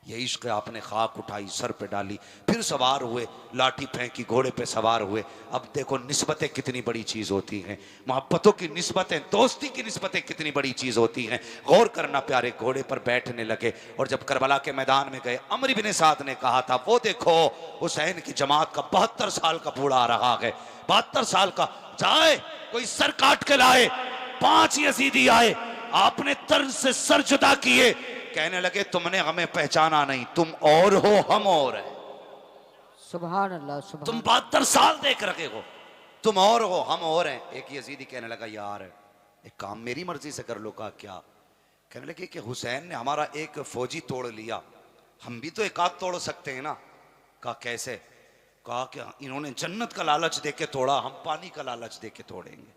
ये इश्क, आपने खाक उठाई, सर पे डाली, फिर सवार हुए, लाठी फेंकी, घोड़े पे सवार हुए। अब देखो निस्बतें कितनी बड़ी चीज़ होती हैं, मोहब्बतों की निस्बतें, दोस्ती की निस्बतें कितनी बड़ी चीज़ होती हैं। गौर करना प्यारे। घोड़े पर बैठने लगे और जब करबला के मैदान में गए, अमर इब्ने साद ने कहा था वो देखो हुसैन की जमात का 72 साल का बूढ़ा आ रहा है, 72 साल का, जाए कोई सर काट के लाए। 5 यजीदी आए, आपने तर्ज से सर जुदा किए। कहने लगे तुमने हमें पहचाना नहीं, तुम और हो हम और हैं। सुभान अल्लाह सुभान। तुम 72 साल देख रखे हो, तुम और हो हम और हैं। एक यजीदी कहने लगा यार एक काम मेरी मर्जी से कर लो। कहा क्या? कहने लगे कि हुसैन ने हमारा एक फौजी तोड़ लिया, हम भी तो एक आध तोड़ सकते हैं ना। कहा कैसे? कहा कि इन्होंने जन्नत का लालच देके तोड़ा, हम पानी का लालच देके तोड़ेंगे।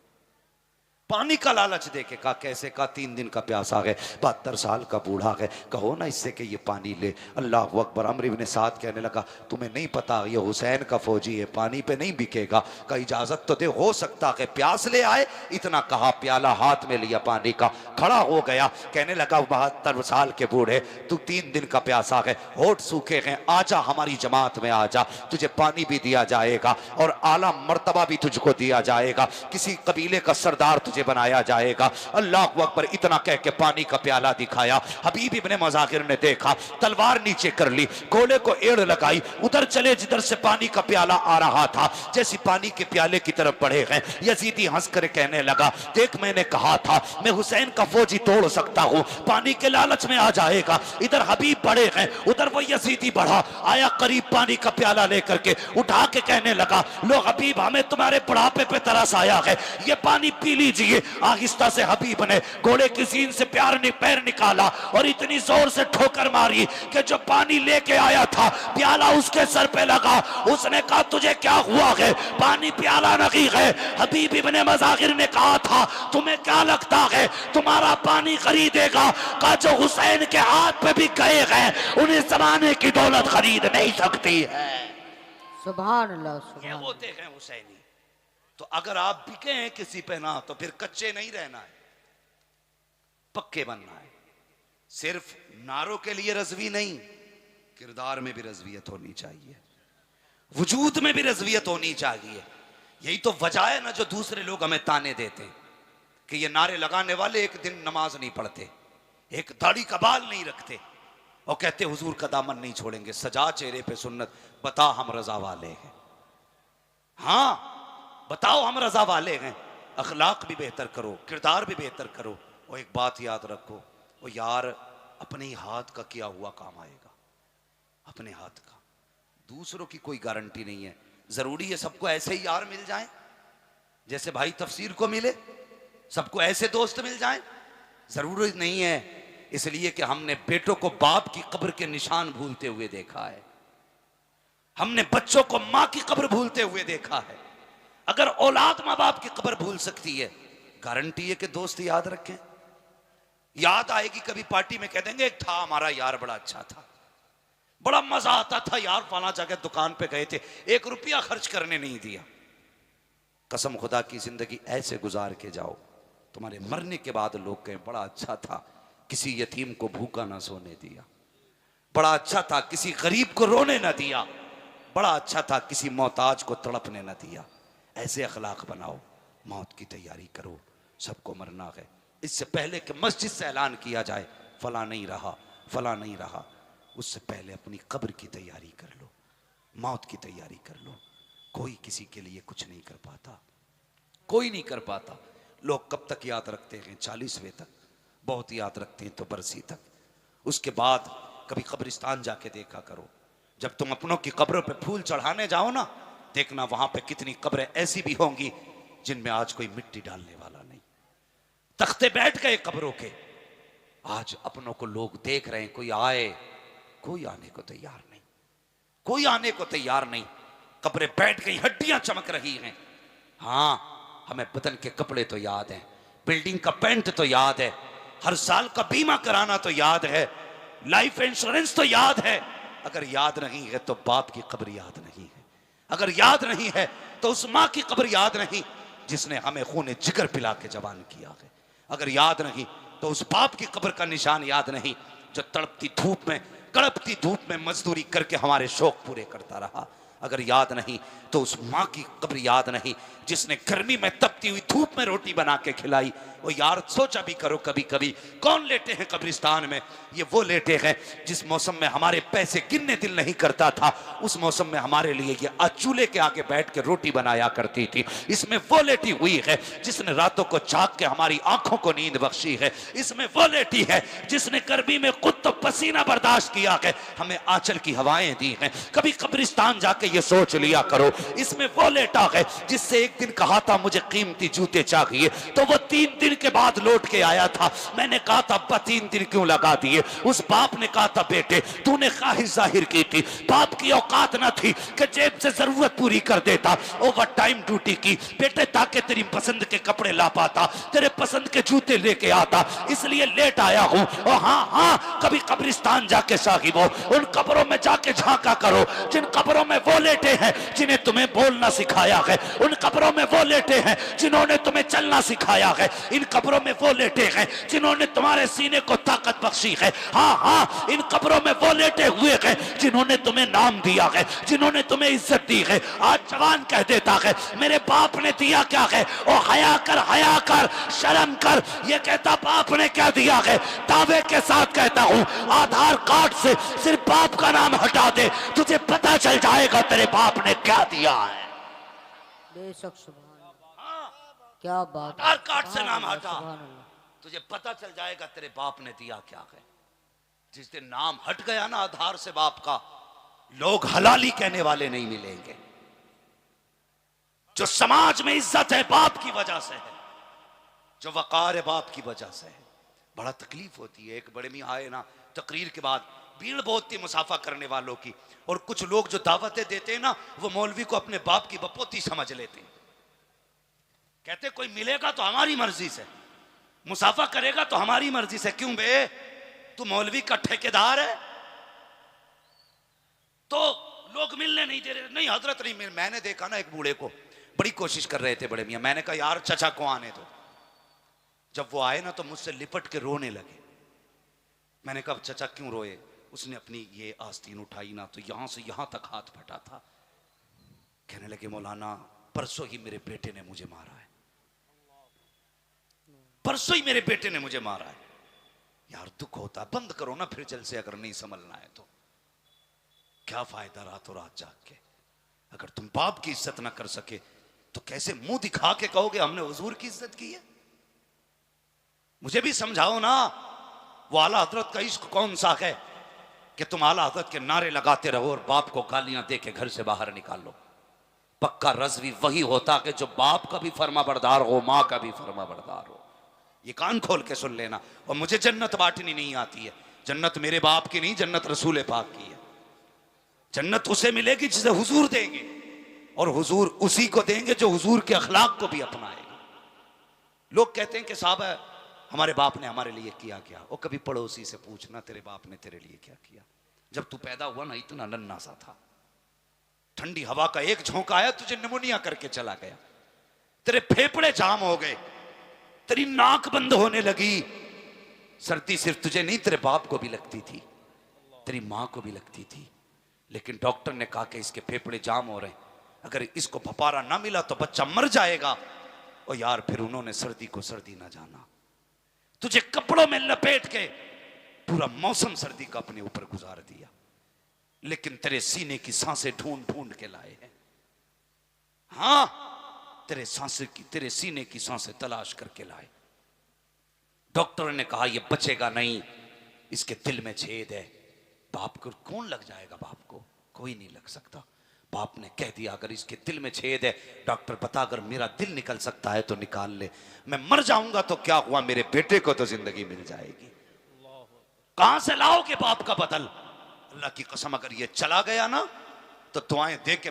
पानी का लालच देके कहा, कैसे कहा, 3 दिन का प्यासा है, 72 साल का बूढ़ा है, कहो ना इससे कि ये पानी ले। अल्लाह अकबर। अमर इब्न साद कहने लगा, तुम्हें नहीं पता ये हुसैन का फौजी है, पानी पे नहीं बिकेगा। का इजाजत तो दे, हो सकता है प्यास ले आए। इतना कहा, प्याला हाथ में लिया पानी का, खड़ा हो गया, कहने लगा 72 साल के बूढ़े, तू 3 दिन का प्यासा है, होठ सूखे हैं, आजा हमारी जमात में आजा, तुझे पानी भी दिया जाएगा और आला मर्तबा भी तुझको दिया जाएगा, किसी कबीले का सरदार तुझे बनाया जाएगा। अल्लाह अकबर। इतना कह के पानी का प्याला दिखाया। हबीब इब्ने मज़ाहिर ने देखा, तलवार नीचे कर ली, घोड़े को एड़ लगाई, उधर चले जिधर से पानी का प्याला आ रहा था। जैसी पानी के प्याले की तरफ बढ़े हैं, यजीदी हंस कर कहने लगा, देख मैंने कहा था मैं हुसैन का फौजी तोड़ सकता हूं, पानी के लालच में आ जाएगा। इधर हबीब बढ़े हैं, उधर वो यजीदी बढ़ा, आया करीब, पानी का प्याला लेकर के उठा के कहने लगा, लो हबीब हमें तुम्हारे बुढ़ापे पे तरस आया है, ये पानी पी लीजिए। आहिस्ता से हबीब ने घोड़े की सीन से पैर निकाला और इतनी जोर से ठोकर मारी कि जो पानी लेके आया था प्याला उसके सर पे लगा। उसने कहा, तुझे क्या हुआ है, पानी प्याला नहीं है। हबीब इब्ने मज़ाहिर ने कहा था, तुम्हें क्या लगता है तुम्हारा पानी खरीदेगा? का जो हुसैन के हाथ पे भी गए हैं, उन्हें जमाने की दौलत खरीद नहीं सकती है। सुभान अल्लाह, ये सुभान होते हैं हुसैनी। तो अगर आप बिके हैं किसी पे ना, तो फिर कच्चे नहीं रहना है, पक्के बनना है। सिर्फ नारों के लिए रज़वी नहीं, किरदार में भी रज़वियत होनी चाहिए, वजूद में भी रज़वियत होनी चाहिए। यही तो वजह है ना जो दूसरे लोग हमें ताने देते हैं कि ये नारे लगाने वाले एक दिन नमाज नहीं पढ़ते, एक दाढ़ी का बाल नहीं रखते और कहते हुजूर का दामन नहीं छोड़ेंगे, सजा चेहरे पे सुन्नत, बता हम रजा वाले हैं। हाँ बताओ हम रजा वाले हैं, अखलाक भी बेहतर करो, किरदार भी बेहतर करो। और एक बात याद रखो, वो यार अपने ही हाथ का किया हुआ काम आएगा, अपने हाथ का, दूसरों की कोई गारंटी नहीं है। जरूरी है सबको ऐसे ही यार मिल जाए जैसे भाई तफसीर को मिले, सबको ऐसे दोस्त मिल जाए? जरूरी नहीं है। इसलिए कि हमने बेटों को बाप की कब्र के निशान भूलते हुए देखा है, हमने बच्चों को माँ की कब्र भूलते हुए देखा है। अगर औलाद माँ बाप की कब्र भूल सकती है, गारंटी है कि दोस्त याद रखें। याद आएगी कभी पार्टी में, कह देंगे एक था हमारा यार बड़ा अच्छा था, बड़ा मजा आता था यार, फला जगह दुकान पे गए थे, 1 रुपया खर्च करने नहीं दिया। कसम खुदा की जिंदगी ऐसे गुजार के जाओ, तुम्हारे मरने के बाद लोग कहें बड़ा अच्छा था, किसी यतीम को भूखा ना सोने दिया, बड़ा अच्छा था किसी गरीब को रोने ना दिया, बड़ा अच्छा था किसी मोहताज को तड़पने ना दिया। ऐसे अखलाक बनाओ, मौत की तैयारी करो, सबको मरना है। इससे पहले कि मस्जिद से ऐलान किया जाए फला नहीं रहा, फला नहीं रहा, उससे पहले अपनी कब्र की तैयारी कर लो, मौत की तैयारी कर लो। कोई किसी के लिए कुछ नहीं कर पाता, कोई नहीं कर पाता। लोग कब तक याद रखते हैं? 40वें तक, बहुत याद रखते हैं तो बरसी तक। उसके बाद कभी कब्रिस्तान जाके देखा करो, जब तुम अपनों की कब्रों पे फूल चढ़ाने जाओ ना, देखना वहां पे कितनी कब्रें ऐसी भी होंगी जिनमें आज कोई मिट्टी डालने वाला नहीं, तख्ते बैठ गए कब्रों के। आज अपनों को लोग देख रहे हैं, कोई आए, कोई आने को तैयार नहीं, कोई आने को तैयार नहीं। कब्रें बैठ गई, हड्डियां चमक रही हैं। हाँ, हमें बदन के कपड़े तो याद हैं, बिल्डिंग का पेंट तो याद है, हर साल का बीमा कराना तो याद है, लाइफ इंश्योरेंस तो याद है। अगर याद नहीं है तो बाप की कब्र याद नहीं है, अगर याद नहीं है तो उस माँ की कब्र याद नहीं जिसने हमें खून जिगर पिला के जवान किया है, अगर याद नहीं तो उस बाप की कब्र का निशान याद नहीं जो तड़पती धूप में, कड़पती धूप में मजदूरी करके हमारे शौक पूरे करता रहा, अगर याद नहीं तो उस माँ की कब्र याद नहीं जिसने गर्मी में तपती हुई धूप में रोटी बना के खिलाई। वो यार सोचा भी करो कभी कभी, कौन लेटे हैं कब्रिस्तान में? ये वो लेटे हैं जिस मौसम में हमारे पैसे गिनने दिल नहीं करता था, उस मौसम में हमारे लिए ये चूल्हे के आगे बैठ के रोटी बनाया करती थी। इसमें वो लेटी हुई है जिसने रातों को जाग के हमारी आंखों को नींद बख्शी है। इसमें वो लेटी है जिसने गर्मी में खुद तो पसीना बर्दाश्त किया है, हमें आंचल की हवाएं दी हैं। कभी कब्रिस्तान जाके के ये सोच लिया करो। इसमें वो लेटा है जिससे एक दिन कहा था मुझे कीमती जूते चाहिए, तो वो 3 दिन के बाद लौट के आया था। मैंने कहा था अब्बा 3 दिन क्यों लगा दिए? उस बाप ने कहा था बेटे तूने ख्वाहिश जाहिर की थी, बाप की औकात न थी कि जेब से जरूरत पूरी कर देता, ओवर टाइम ड्यूटी की बेटे ताकि तेरी पसंद के कपड़े ला पाता, तेरे पसंद के जूते लेके आता, इसलिए लेट आया हूं। और हाँ हाँ, कभी कब्रिस्तान जाके साहिबो उन कब्रों में जाके झांका करो जिन कब्रों में वो लेटे हैं जिन्हें तुम्हें बोलना सिखाया है, उन कब्रों में वो लेटे हैं जिन्होंने तुम्हें चलना सिखाया है, इन कब्रों में वो लेटे हैं जिन्होंने तुम्हारे सीने को ताकत बख्शी है। हाँ हाँ, इन कब्रों में वो लेटे हुए हैं जिन्होंने तुम्हें नाम दिया है, जिन्होंने तुम्हें इज्जत दी है। आज जवान कह देता है मेरे बाप ने दिया क्या है, ओ हया कर शर्म कर। ये कहता बाप ने क्या दिया है, दावे के साथ कहता हूं आधार कार्ड से सिर्फ बाप का नाम हटा दे, तुझे पता चल जाएगा तेरे बाप ने क्या दिया है। बेशक सुभान अल्लाह, क्या बात, आधार कार्ड से नाम हटा, सुभान अल्लाह। तुझे पता चल जाएगा तेरे बाप ने दिया क्या है। जिस दिन नाम हट गया ना आधार से बाप का, लोग हलाली कहने वाले नहीं मिलेंगे। जो समाज में इज्जत है बाप की वजह से है, जो वकार है बाप की वजह से है। बड़ा तकलीफ होती है। एक बड़े मियां आए ना तकरीर के बाद, भीड़ बहुत थी मुसाफा करने वालों की, और कुछ लोग जो दावतें देते हैं ना वो मौलवी को अपने बाप की बपोती समझ लेते हैं। कहते कोई मिलेगा तो हमारी मर्जी से, मुसाफा करेगा तो हमारी मर्जी से। क्यों बे, तू मौलवी का ठेकेदार है? तो लोग मिलने नहीं दे रहे। नहीं हजरत नहीं मिल। मैंने देखा ना एक बूढ़े को, बड़ी कोशिश कर रहे थे बड़े मियां, मैंने कहा यार चचा को आने दो। जब वो आए ना तो मुझसे लिपट के रोने लगे। मैंने कहा चचा क्यों रोए? उसने अपनी ये आस्तीन उठाई ना तो यहां से यहां तक हाथ फटा था। कहने लगे मौलाना परसों ही मेरे बेटे ने मुझे मारा है, परसों ही मेरे बेटे ने मुझे मारा है। यार दुख होता है, बंद करो ना फिर जलसे, अगर नहीं संभलना है तो। क्या फायदा रातों रात जाग के? अगर तुम बाप की इज्जत ना कर सके तो कैसे मुंह दिखा के कहोगे हमने हुजूर की इज्जत की है? मुझे भी समझाओ ना। वो आला हजरत का इश्क कौन सा है कि तुम आला हजरत के नारे लगाते रहो और बाप को गालियां दे के घर से बाहर निकालो? पक्का रज़वी वही होता कि जो बाप का भी फर्मा बरदार हो, मां का भी फर्मा बरदार हो। ये कान खोल के सुन लेना। और मुझे जन्नत बांटनी नहीं आती है। जन्नत मेरे बाप की नहीं, जन्नत रसूल पाक की है। जन्नत उसे मिलेगी जिसे हुजूर देंगे, और हुजूर उसी को देंगे जो हुजूर के अखलाक को भी अपनाएगा। लोग कहते हैं कि साहब हमारे बाप ने हमारे लिए किया क्या? वो कभी पड़ोसी से पूछना तेरे बाप ने तेरे लिए क्या किया। जब तू पैदा हुआ ना इतना नन्हा सा था, ठंडी हवा का एक झोंका आया तुझे निमोनिया करके चला गया, तेरे फेफड़े जाम हो गए, तेरी नाक बंद होने लगी। सर्दी सिर्फ तुझे नहीं तेरे बाप को भी लगती थी, तेरी मां को भी लगती थी। लेकिन डॉक्टर ने कहा कि इसके फेफड़े जाम हो रहे हैं, अगर इसको फपारा ना मिला तो बच्चा मर जाएगा। और यार फिर उन्होंने सर्दी को सर्दी ना जाना, तुझे कपड़ों में लपेट के पूरा मौसम सर्दी का अपने ऊपर गुजार दिया। लेकिन तेरे सीने की सांसें ढूंढ ढूंढ के लाए हैं। हाँ, तेरे सीने की सांसें तलाश करके लाए। डॉक्टर ने कहा ये बचेगा नहीं, इसके दिल में छेद है। बाप को कौन लग जाएगा? बाप को कोई नहीं लग सकता। बाप ने कह दिया अगर इसके दिल में छेद है, डॉक्टर बता अगर मेरा दिल निकल सकता है तो निकाल ले। मैं मर जाऊंगा तो क्या हुआ, मेरे बेटे को तो जिंदगी मिल जाएगी। कहां से लाओगे बाप का बदल? अल्लाह की कसम अगर ये चला गया ना तो दुआएं दे के,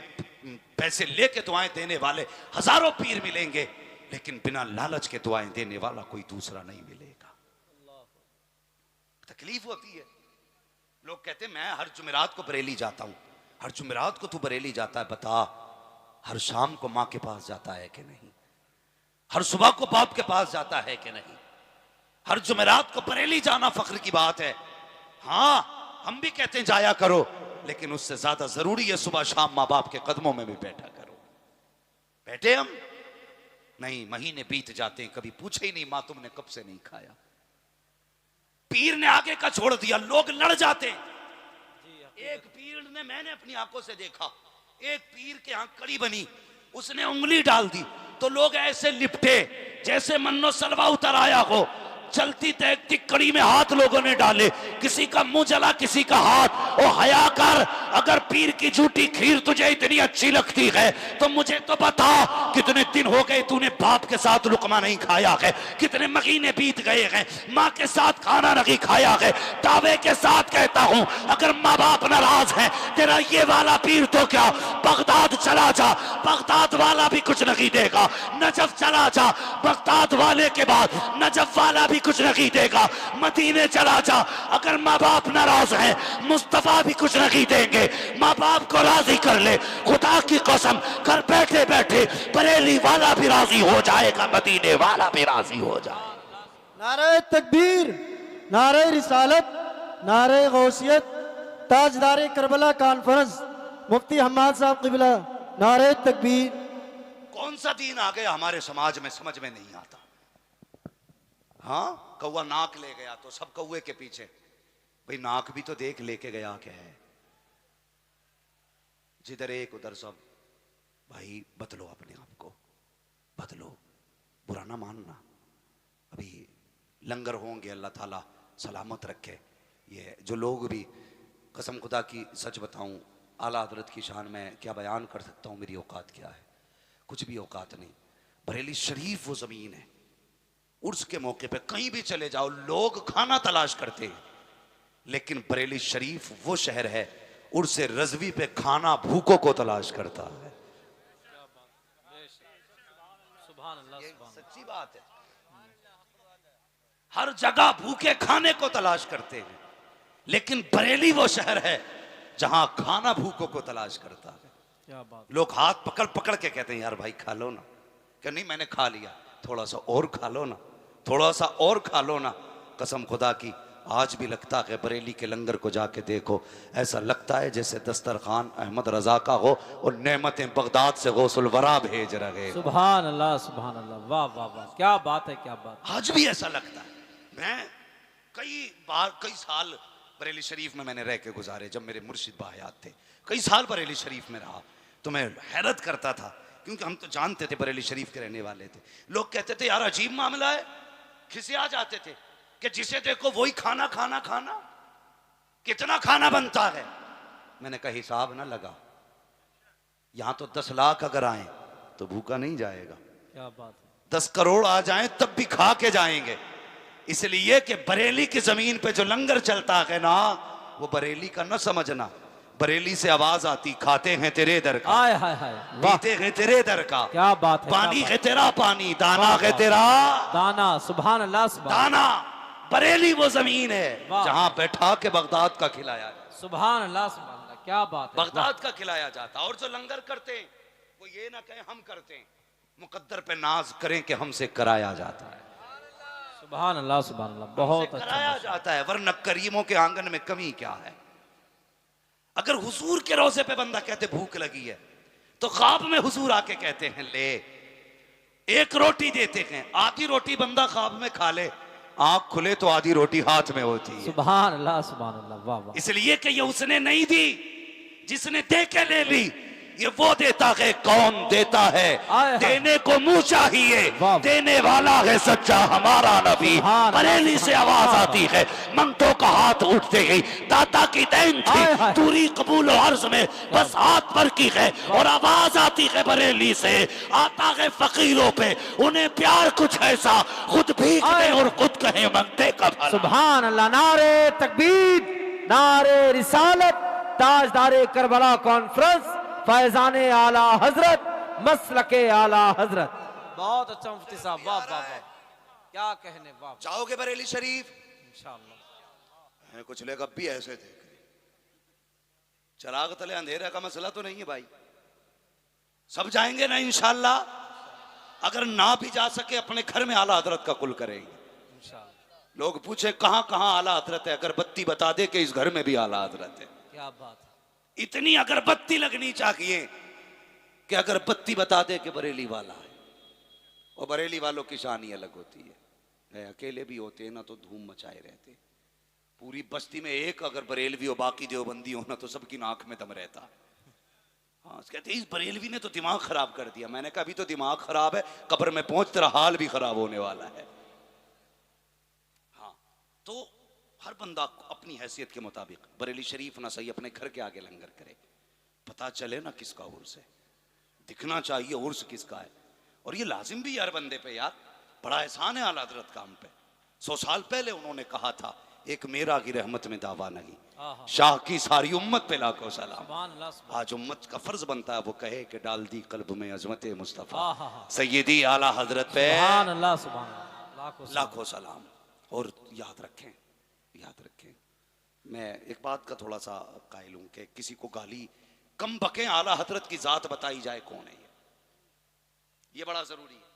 पैसे लेके दुआएं देने वाले हजारों पीर मिलेंगे, लेकिन बिना लालच के दुआएं देने वाला कोई दूसरा नहीं मिलेगा। तकलीफ होती है। लोग कहते मैं हर जुमेरात को बरेली जाता हूं। हर जुमेरात को तू बरेली जाता है, बता हर शाम को मां के पास जाता है कि नहीं? हर सुबह को बाप के पास जाता है कि नहीं? हर जुमेरात को बरेली जाना फख्र की बात है। हाँ, हम भी कहते हैं जाया करो, लेकिन उससे ज्यादा जरूरी है सुबह शाम माँ बाप के कदमों में भी बैठा करो। बैठे हम नहीं, महीने बीत जाते हैं, कभी पूछे ही नहीं माँ तुमने कब से नहीं खाया। पीर ने आगे का छोड़ दिया, लोग लड़ जाते हैं। एक पीर ने, मैंने अपनी आंखों से देखा, एक पीर के यहाँ कड़ी बनी, उसने उंगली डाल दी तो लोग ऐसे लिपटे जैसे मन्नो सलवा उतर आया हो। चलती तैरती कड़ी में हाथ लोगों ने डाले, किसी का मुंह जला किसी का हाथ। ओ हया कर, अगर पीर की झूठी खीर तुझे इतनी अच्छी लगती है तो मुझे तो बता कितने दिन हो गए तूने बाप के साथ लुकमा नहीं खाया है, कितने महीने बीत गए हैं माँ के साथ खाना नहीं खाया है। दावे के साथ कहता हूं अगर माँ बाप नाराज है तेरा ये वाला पीर तो क्या, बगदाद चला जा, बगदाद वाला भी कुछ नहीं देगा। नजफ चला जा, बगदाद वाले के बाद नजफ वाला भी कुछ नहीं देगा। मदीने चला जा, अगर माँ बाप नाराज है मुस्तफा भी कुछ नहीं देंगे। माँ बाप को राजी कर ले, खुदा की कसम कर बैठे बैठे बरेली वाला भी राजी हो जाएगा, मदीने वाला भी राजी हो जाएगा। नारे तकबीर, नारे रिसालत, नारे गौसियत, ताजदारे करबला कॉन्फ्रेंस मुफ्ती हम्माद साहब क़िबला, नारे तकबीर। कौन सा दीन आ गया हमारे समाज में समझ में नहीं आता। हाँ, कौवा नाक ले गया तो सब कौवे के पीछे, भाई नाक भी तो देख लेके गया क्या है। जिधर एक उधर सब। भाई बदलो अपने आप को, बदलो, बुरा ना मानना। अभी लंगर होंगे, अल्लाह ताला सलामत रखे। ये जो लोग भी, कसम खुदा की सच बताऊं, आला हजरत की शान में क्या बयान कर सकता हूं, मेरी औकात क्या है, कुछ भी औकात नहीं। बरेली शरीफ वो जमीन है, उर्स के मौके पे कहीं भी चले जाओ लोग खाना तलाश करते हैं, लेकिन बरेली शरीफ वो शहर है उर्स रजवी पे खाना भूखों को तलाश करता है। सच्ची बात है, हर जगह भूखे खाने को तलाश करते हैं, लेकिन बरेली वो शहर है जहां खाना भूखों को तलाश करता है। क्या बात। लोग हाथ पकड़ पकड़ के कहते हैं यार भाई खा लो ना, क्या नहीं मैंने खा लिया, थोड़ा सा और खा लो ना, थोड़ा सा और खा लो ना। कसम खुदा की आज भी लगता है बरेली के लंगर को जाके देखो, ऐसा लगता है जैसे दस्तरखान अहमद रजा का हो और नेमतें बगदाद से गौसुल वरा भेज रहे। सुभान अल्लाह, सुभान अल्लाह, वाह वाह वाह, क्या बात है, क्या बात। आज भी ऐसा लगता है। मैं कई बार, कई साल बरेली शरीफ में मैंने रह के गुजारे, जब मेरे मुर्शिद बाहयात थे, कई साल बरेली शरीफ में रहा, तो मैं हैरत करता था, क्योंकि हम तो जानते थे बरेली शरीफ के रहने वाले थे। लोग कहते थे यार अजीब मामला है, खिसिया जाते थे कि जिसे देखो वही खाना खाना खाना, कितना खाना बनता है। मैंने कहा हिसाब ना लगा, यहां तो 10 लाख अगर आए तो भूखा नहीं जाएगा, क्या बात है। 10 करोड़ आ जाएं तब भी खा के जाएंगे। इसलिए कि बरेली की जमीन पे जो लंगर चलता है ना, वो बरेली का न समझना। बरेली से आवाज आती खाते हैं तेरे दर का, हाय हाय हाय, वाह, पीते हैं तेरे दर का, क्या बात है, पानी क्या है तेरा पानी, दाना वाह, है वाह। तेरा दाना। सुभान अल्लाह, सुभान, दाना। बरेली वो जमीन है वाह। जहां बैठा के बगदाद का खिलाया जाता, सुभान अल्लाह, सुभान अल्लाह, क्या बात है। बगदाद का खिलाया जाता। और जो लंगर करते हैं वो ये ना कहें हम करते हैं, मुकद्दर पे नाज करें कि हमसे कराया जाता है, सुभान अल्लाह, सुभान अल्लाह, बहुत हमसे अच्छा। कराया जाता है। वरना करीमों के आंगन में कमी क्या है। अगर हुजूर के रोजे पे बंदा कहते भूख लगी है, तो ख्वाब में हुजूर आके कहते हैं ले, एक रोटी देते हैं, आधी रोटी बंदा ख्वाब में खा ले, आंख खुले तो आधी रोटी हाथ में होती है। सुभान अल्लाह, सुभान अल्लाह, वाह वाह। इसलिए कि ये उसने नहीं दी, जिसने दे के ले ली। ये वो देता है, कौन देता है, आए देने को मुंह चाहिए, वाह। देने वाला है सच्चा हमारा नबी। सुभान बरेली से आवाज अल्लाह। आती है, मंगतों का हाथ उठते ही दाता की देन थी, आए हाय। दूरी कबूल और अर्ज में बस हाथ भर की है। और आवाज आती है बरेली से, आता है फकीरों पे, उन्हें प्यार कुछ ऐसा, खुद भीख दे आए। और खुद कहे मंगते का भला। सुभान अल्लाह, नारे तकबीर, नारे रिसालत, ताजदारे करबला कॉन्फ्रेंस, फैजाने आला हजरत, मसलके आला हजरत। बहुत अच्छा मुफ्ती साहब, वाह वाह वाह, क्या कहने, वाह। जाओगे बरेली शरीफ? इंशाअल्लाह। कुछ लोग अब भी ऐसे थे, चराग तले अंधेरा का मसला तो नहीं है भाई, सब जाएंगे ना इंशाअल्लाह। अगर ना भी जा सके अपने घर में आला हजरत का कुल करेंगे इंशाअल्लाह। लोग पूछे कहां कहां आला हजरत है, अगरबत्ती बता दे कि इस घर में भी आला हजरत है। क्या बात है। इतनी अगरबत्ती लगनी चाहिए कि अगरबत्ती बता दे कि बरेली वाला है। और बरेली वालों की शान ही अलग होती है, अकेले भी होते हैं ना तो धूम मचाए रहते। पूरी बस्ती में एक अगर बरेलवी हो बाकी देवबंदी हो ना तो सबकी नाक में दम रहता। हाँ, कहते इस बरेलवी ने तो दिमाग खराब कर दिया। मैंने कहा अभी तो दिमाग खराब है, कब्र में पहुंच तेरा हाल भी खराब होने वाला है। हाँ, तो हर बंदा अपनी हैसियत के मुताबिक बरेली शरीफ ना सही अपने घर के आगे लंगर करे, पता चले ना किसका उर्स है, दिखना चाहिए उर्स किसका है। और ये लाजिम भी यार बंदे पे यार, बड़ा एहसान है आला हजरत का हम पे। 100 साल पहले उन्होंने कहा था एक मेरा की रहमत में दावा नहीं, शाह की सारी उम्मत पे लाखों सलाम। सुभान अल्लाह, सुभान आज उम्मत का फर्ज बनता है वो कहे कि डाल दी कल्ब में अजमत मुस्तफ़ा सैयदी आला हजरत पे अल्लाह, सुभान अल्लाह, लाखों लाखों सलाम। और याद रखें, याद रखें, मैं एक बात का थोड़ा सा कायल हूं कि किसी को गाली कम बके आला हजरत की जात बताई जाए कौन है, ये बड़ा जरूरी है।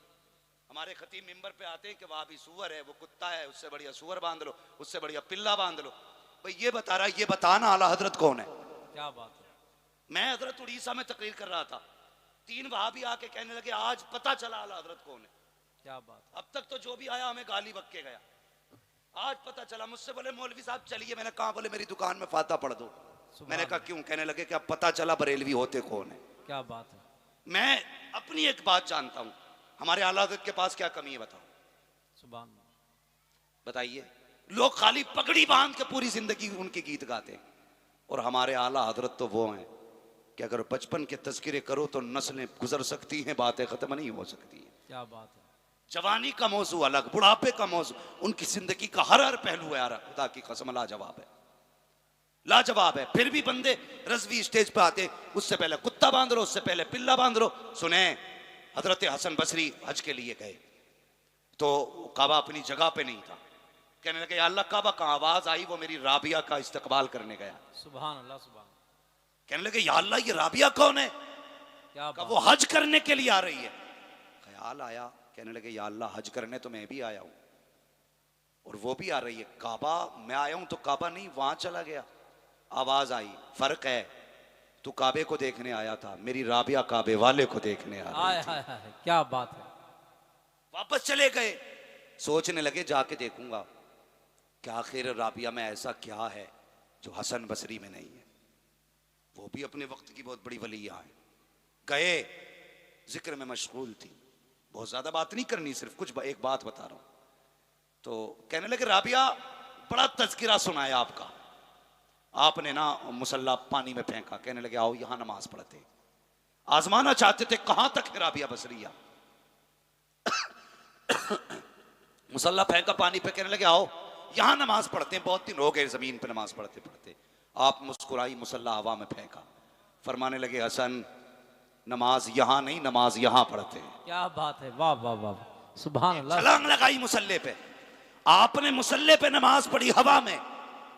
हमारे खतीब मिंबर पे आते हैं कि वहां भी सुअर है, वो कुत्ता है, उससे बढ़िया सुअर बांध लो, उससे बढ़िया पिल्ला बांध लो। भाई ये बता रहा है, ये बताना आला हजरत कौन है। क्या बात है। मैं हजरत उड़ीसा में तकरीर कर रहा था, 3 वहाबी आके कहने लगे आज पता चला आला हजरत कौन है। क्या बात है। अब तक तो जो भी आया हमें गाली बक के गया, आज पता चला। मुझसे बोले मौलवी साहब चलिए, मैंने कहा, बोले मेरी दुकान में फाता पढ़ दो। मैंने कहा क्यों? कहने लगे कि अब पता चला बरेलवी होते कौन है। क्या बात है। मैं अपनी एक बात जानता हूं, हमारे आला हजरत के पास क्या कमी है बताओ, सुभान अल्लाह। बताइए। लोग खाली पगड़ी बांध के पूरी जिंदगी उनके गीत गाते हैं, और हमारे आला हजरत तो वो हैं कि अगर बचपन के तस्करे करो तो नस्लें गुजर सकती हैं, बातें खत्म नहीं हो सकती हैं। क्या बात है। जवानी का मौजू अलग, बुढ़ापे का मौजू, उनकी जिंदगी का हर पहलू है यार, खुदा की कसम लाजवाब है, लाजवाब है। फिर भी बंदे रजवी स्टेज पे आते, उससे पहले कुत्ता बांध लो, उससे पहले पिल्ला बांध लो। सुने, हजरत हसन बसरी हज के लिए गए तो काबा अपनी जगह पे नहीं था, कहने लगे या अल्लाह काबा का आवाज आई, वो मेरी राबिया का इस्तकबाल करने गया। सुभान अल्लाह, सुभान। कहने लगे या अल्लाह ये राबिया कौन है? क्या कहा बात। वो हज करने के लिए आ रही है। ख्याल आया, कहने लगे या अल्लाह हज करने तो मैं भी आया हूं और वो भी आ रही है, काबा मैं आया हूं तो काबा नहीं वहां चला गया। आवाज आई, फर्क है, तू काबे को देखने आया था, मेरी राबिया काबे वाले को देखने आ रही हाय थी। हाय हाय, क्या बात है। वापस चले गए, सोचने लगे जाके देखूंगा क्या आखिर राबिया में ऐसा क्या है जो हसन बसरी में नहीं है। वो भी अपने वक्त की बहुत बड़ी वलिया है। गए, जिक्र में मशगूल थी, बहुत ज्यादा बात नहीं करनी, सिर्फ कुछ एक बात बता रहा हूं। तो कहने लगे राबिया बड़ा तज़किरा सुनाया आपका, आपने ना मुसल्ला पानी में फेंका। कहने लगे आओ यहां नमाज पढ़ते, आजमाना चाहते थे कहां तक है राबिया बसरिया। मुसल्ला फेंका पानी पे, कहने लगे आओ यहां नमाज पढ़ते हैं, बहुत दिन हो गए जमीन पे नमाज पढ़ते पढ़ते। आप मुस्कुराई, मुसल्ला हवा में फेंका, फरमाने लगे हसन नमाज यहां नहीं, नमाज यहां पढ़ते हैं। क्या बात है, वाह वाह वाह, सुभान अल्लाह। छलांग लगाई मुसल्ले पे, आपने मुसल्ले पे नमाज पढ़ी हवा में,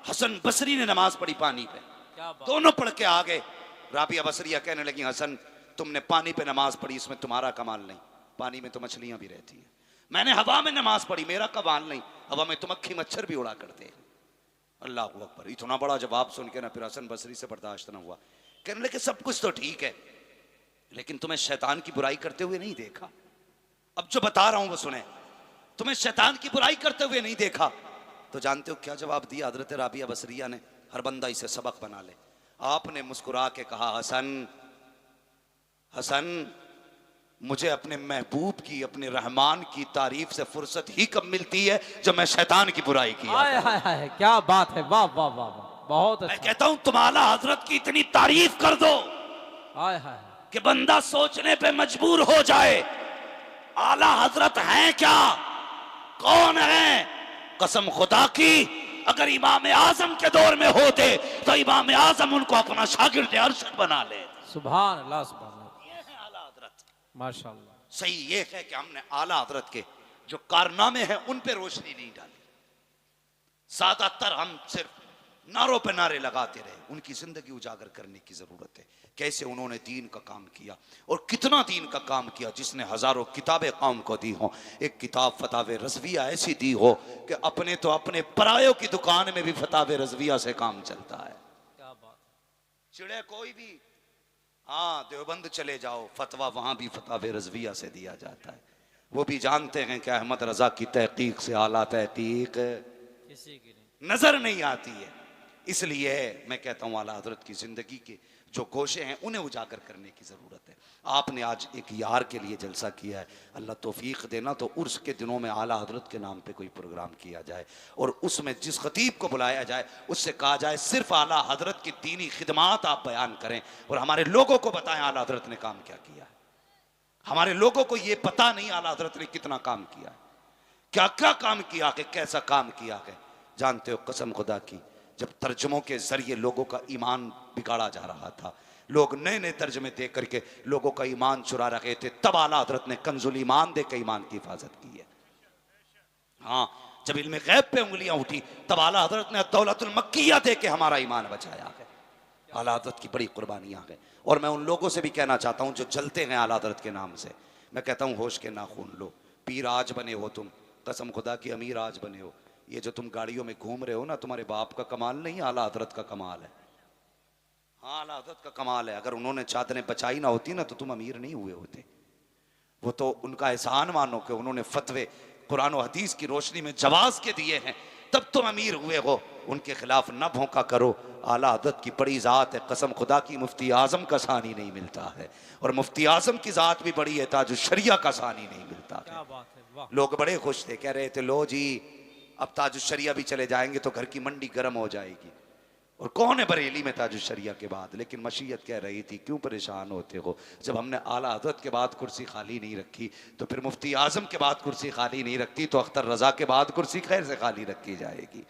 हसन बसरी ने नमाज पढ़ी पानी पे, क्या बात। दोनों पढ़ के आ गए। राबिया बसरिया कहने लगी हसन तुमने पानी पे नमाज पढ़ी, इसमें तुम्हारा कमाल नहीं, पानी में तो मछलियां भी रहती हैं। मैंने हवा में नमाज पढ़ी, मेरा कमाल नहीं, हवा में तो मक्खी मच्छर भी उड़ा करते हैं। अल्लाह अकबर। इतना बड़ा जवाब सुन के ना फिर हसन बसरी से बर्दाश्त न हुआ, कहने लगे सब कुछ तो ठीक है लेकिन तुम्हें शैतान की बुराई करते हुए नहीं देखा। अब जो बता रहा हूं वो सुने, तुम्हें शैतान की बुराई करते हुए नहीं देखा। तो जानते हो क्या जवाब दिया हजरत राबिया बसरिया ने? हर बंदा इसे सबक बना ले। आपने मुस्कुरा के कहा हसन, हसन मुझे अपने महबूब की, अपने रहमान की तारीफ से फुर्सत ही कब मिलती है जब मैं शैतान की बुराई की। हाय हाय हाय, क्या बात है, वाह वाह वाह वाह, बहुत मैं अच्छा। कहता हूं तुम आला हजरत की इतनी तारीफ कर दो हाय हाय, कि बंदा सोचने पे मजबूर हो जाए आला हजरत हैं क्या, कौन है। कसम खुदा की अगर इमाम आजम के दौर में होते तो इमाम आजम उनको अपना शागिर्द अरशद बना ले। सुभान अल्लाह, सुभान अल्लाह, ये है आला हजरत। माशाअल्लाह। सही ये है कि हमने आला हजरत के जो कारनामे हैं उन पे रोशनी नहीं डाली। ज्यादातर हम सिर्फ नारों पे नारे लगाते रहे, उनकी जिंदगी उजागर करने की जरूरत है। कैसे उन्होंने दीन का काम किया और कितना दीन का काम किया, जिसने हजारों किताबें कौम को दी हो। एक किताब फतावे रजविया ऐसी दी हो कि अपने तो अपने परायों की दुकान में भी फतावे रजविया से काम चलता है। क्या बात। चिड़े कोई भी, हाँ देवबंद चले जाओ, फतवा वहां भी फतावे रजविया से दिया जाता है। वो भी जानते हैं कि अहमद रजा की तहकीक से आला तहकीक किसी की नहीं। नजर नहीं आती है। इसलिए मैं कहता हूं आला हजरत की जिंदगी के जो गोशे हैं उन्हें उजागर करने की ज़रूरत है। आपने आज एक यार के लिए जलसा किया है, अल्लाह तौफीक देना तो उर्स के दिनों में आला हजरत के नाम पे कोई प्रोग्राम किया जाए और उसमें जिस खतीब को बुलाया जाए उससे कहा जाए सिर्फ आला हजरत की दीनी खिदमात आप बयान करें और हमारे लोगों को बताएं आला हजरत ने काम क्या किया है। हमारे लोगों को ये पता नहीं आला हजरत ने कितना काम किया है, क्या क्या काम किया है, कैसा काम किया है। जानते हो, कसम खुदा की, जब तर्जमों के जरिए लोगों का ईमान बिगाड़ा जा रहा था, लोग नए नए तर्जमे दे करके लोगों का ईमान चुरा रहे थे, तब आला हजरत ने कंजुल ईमान दे के ईमान की हिफाजत की है। हाँ, जब इल्मे गैब पे उंगलियां उठी तब आला हजरत ने दौलतुल मक्किया दे के हमारा ईमान बचाया है। आला हजरत की बड़ी कुर्बानियां हैं और मैं उन लोगों से भी कहना चाहता हूं जो जलते हैं आला हजरत के नाम से, मैं कहता हूं होश के नाखून लो। पीर आज बने हो तुम, कसम खुदा की अमीर आज बने हो। ये जो तुम गाड़ियों में घूम रहे हो ना, तुम्हारे बाप का कमाल नहीं, आला हजरत का कमाल है। हाँ, आला हजरत का कमाल है। अगर उन्होंने चादरें बचाई ना होती ना तो तुम अमीर नहीं हुए होते। वो तो उनका एहसान मानो कि उन्होंने फतवे कुरान और हदीस की रोशनी में जवाज के दिए हैं, तब तुम अमीर हुए हो। उनके खिलाफ न भौंका करो। आला हजरत की बड़ी ज़ात है, कसम खुदा की मुफ्ती आजम का सानी नहीं मिलता है और मुफ्ती आजम की ज़ात भी बड़ी है, ताज शरिया का सानी नहीं मिलता है। लोग बड़े खुश थे, कह रहे थे लो जी अब ताज शरिया भी चले जाएंगे तो घर की मंडी गर्म हो जाएगी। और कौन है बरेली में ताज शरिया के बाद? लेकिन मशीयत कह रही थी क्यों परेशान होते हो, जब हमने आला हजरत के बाद कुर्सी खाली नहीं रखी तो फिर मुफ्ती आजम के बाद कुर्सी खाली नहीं रखती तो अख्तर रजा के बाद कुर्सी खैर से खाली रखी जाएगी।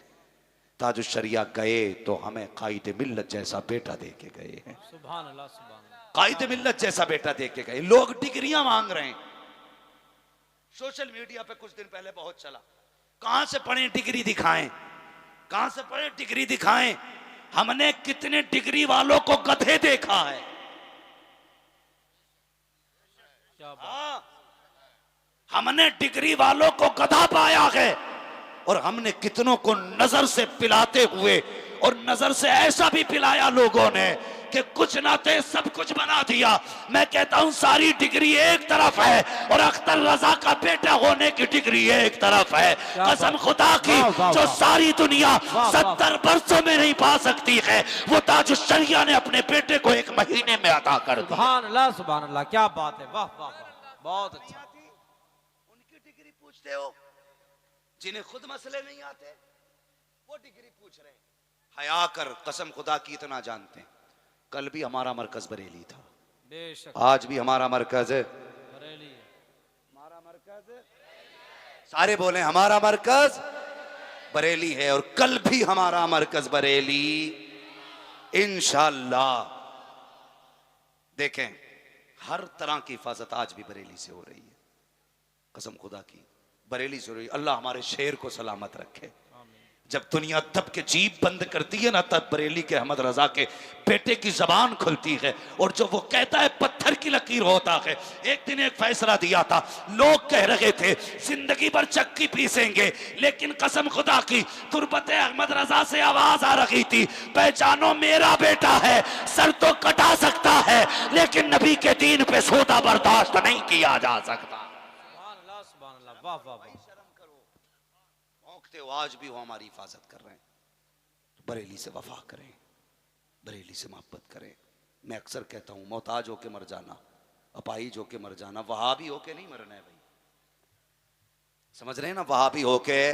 ताज शरिया गए तो हमें कायदे मिल्लत जैसा बेटा दे के गए हैं। सुभान अल्लाह, सुभान अल्लाह। कायदे मिल्लत जैसा बेटा दे के गए। लोग डिग्रियां मांग रहे हैं। सोशल मीडिया पे कुछ दिन पहले बहुत चला, कहां से पढ़े डिग्री दिखाएं, कहां से पढ़े डिग्री दिखाएं। हमने कितने डिग्री वालों को गधे देखा है। हाँ, हमने डिग्री वालों को गधा पाया है और हमने कितनों को नजर से पिलाते हुए, और नजर से ऐसा भी पिलाया लोगों ने कि कुछ ना थे सब कुछ बना दिया। मैं कहता हूं सारी डिग्री एक तरफ है और अख्तर रजा का बेटा होने की डिग्री एक तरफ है। कसम खुदा की, जो सारी दुनिया 70 वर्षों में नहीं पा सकती है वो ताज शरिया ने अपने बेटे को 1 महीने में अता कर दिया। सुभान अल्लाह, सुभान अल्लाह, क्या बात है, वाह वाह वाह, बहुत अच्छा। उनकी डिग्री पूछते हो, जिन्हें खुद मसले नहीं आते वो डिग्री पूछ रहे हैं। हया कर, कसम खुदा की इतना जानते हैं, कल भी हमारा मरकज बरेली था, बेशक आज भी हमारा मरकज है बरेली है। हमारा मरकज, सारे बोले हमारा मरकज बरेली है और कल भी हमारा मरकज बरेली इंशाअल्लाह। देखें, हर तरह की हिफाजत आज भी बरेली से हो रही है, कसम खुदा की बरेली से हो रही है। अल्लाह हमारे शेर को सलामत रखे। जब दुनिया दब के जीप बंद करती है ना, तब बरेली के अहमद रजा के बेटे की जबान खुलती है और जो वो कहता है पत्थर की लकीर होता है। एक दिन एक फैसला दिया था, लोग कह रहे थे जिंदगी भर चक्की पीसेंगे, लेकिन कसम खुदा की तुरबत अहमद रजा से आवाज आ रही थी, पहचानो मेरा बेटा है, सर तो कटा सकता है लेकिन नबी के दीन पे सौदा बर्दाश्त नहीं किया जा सकता। सुभान अल्लाह, सुभान अल्लाह, वाह वाह वाह। हो, आज भी वो हमारी हिफाजत कर रहे हैं। तो बरेली से वफा करें, बरेली से मोहब्बत करें। मैं अक्सर कहता हूं मोहताज होके मर जाना, अपाहिज होके मर जाना, वहाबी होके नहीं मरना है भाई, समझ रहे हैं ना, वहाबी होके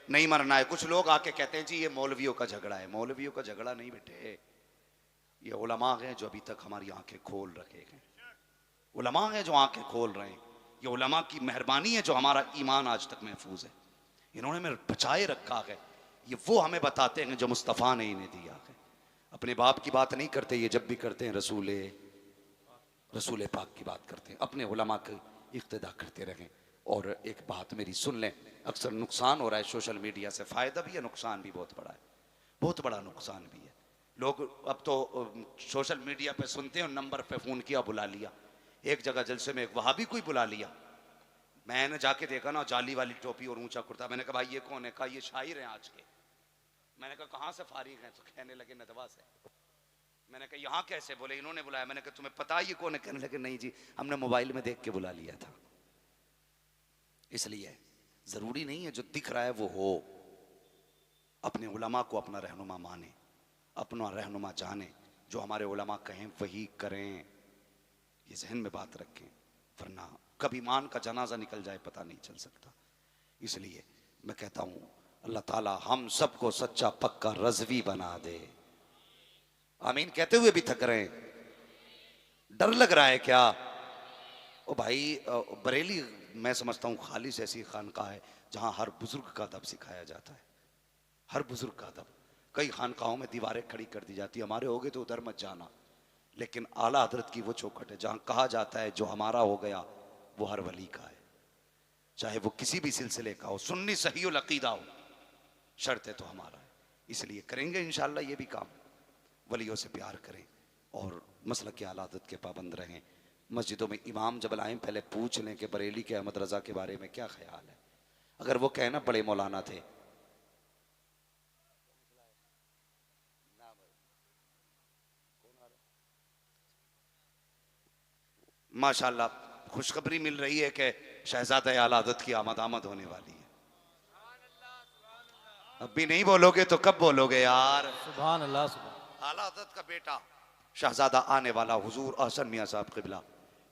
नहीं मरना है। कुछ लोग आके कहते हैं जी ये मौलवियों का झगड़ा है। मौलवियों का झगड़ा नहीं बेटे, ये उलमा हैं जो अभी तक हमारी आंखें खोल रखे हैं, उलमा हैं जो आंखें खोल रहे हैं। ये उलमा की मेहरबानी है जो हमारा ईमान आज तक महफूज है, इन्होंने हमें बचाए रखा है। ये वो हमें बताते हैं जो मुस्तफ़ा ने इन्हें दिया है। अपने बाप की बात नहीं करते, ये जब भी करते हैं रसूल पाक की बात करते हैं। अपने उलमा की इक्तदा करते रहें। और एक बात मेरी सुन लें, अक्सर नुकसान हो रहा है सोशल मीडिया से, फ़ायदा भी है नुकसान भी बहुत बड़ा है, बहुत बड़ा नुकसान भी है। लोग अब तो सोशल मीडिया पे सुनते हैं, नंबर पे फ़ोन किया बुला लिया। एक जगह जलसे में एक वहाबी कोई बुला लिया, मैंने जाके देखा ना जाली वाली टोपी और ऊंचा कुर्ता। मैंने कहा भाई ये कौन है? कहा ये शायर हैं आज के। मैंने कहा कहाँ से फारिग हैं? तो कहने लगे नदवा से। मैंने कहा यहाँ कैसे? बोले इन्होंने बुलाया। मैंने कहा तुम्हें पता है ये कौन है? कहने लगे नहीं जी, हमने मोबाइल में देख के बुला लिया था। इसलिए जरूरी नहीं है जो दिख रहा है वो हो। अपने उलमा को अपना रहनुमा माने, अपना रहनुमा जाने, जो हमारे उलमा कहें वही करें, ये जहन में बात रखें, वरना कब ईमान का जनाजा निकल जाए पता नहीं चल सकता। इसलिए मैं कहता हूं अल्लाह ताला हम सबको सच्चा पक्का रज़वी बना दे। आमीन कहते हुए भी थक रहे हैं, डर लग रहा है क्या? ओ भाई, बरेली मैं समझता हूँ खालिस ऐसी खानकाह है जहाँ हर बुजुर्ग का अदब सिखाया जाता है, हर बुजुर्ग का अदब। कई खानकाहों में दीवारें खड़ी कर दी जाती है, हमारे होगे तो उधर मत जाना, लेकिन आला हजरत की वो चौखट है जहाँ कहा जाता है जो हमारा हो गया वो हर वली का है, चाहे वो किसी भी सिलसिले का हो, सुन्नी सही अकीदा हो, शर्त है तो हमारा है। इसलिए करेंगे इंशाअल्लाह ये भी काम, वलियों से प्यार करें और मसलक के आला हज़रत के पाबंद रहें। मस्जिदों में इमाम जब आए पहले पूछ लें कि बरेली के अहमद रज़ा के बारे में क्या ख्याल है। अगर वो कहना बड़े मौलाना थे, माशाअल्लाह खुशखबरी मिल रही है कि शहजादा आला हज़रत की आमद होने वाली है। अब भी नहीं बोलोगे तो कब बोलोगे यार? सुभान अल्लाह, सुभान। आला हज़रत का बेटा शहजादा आने वाला हुजूर अहसन मियां साहब क़िबला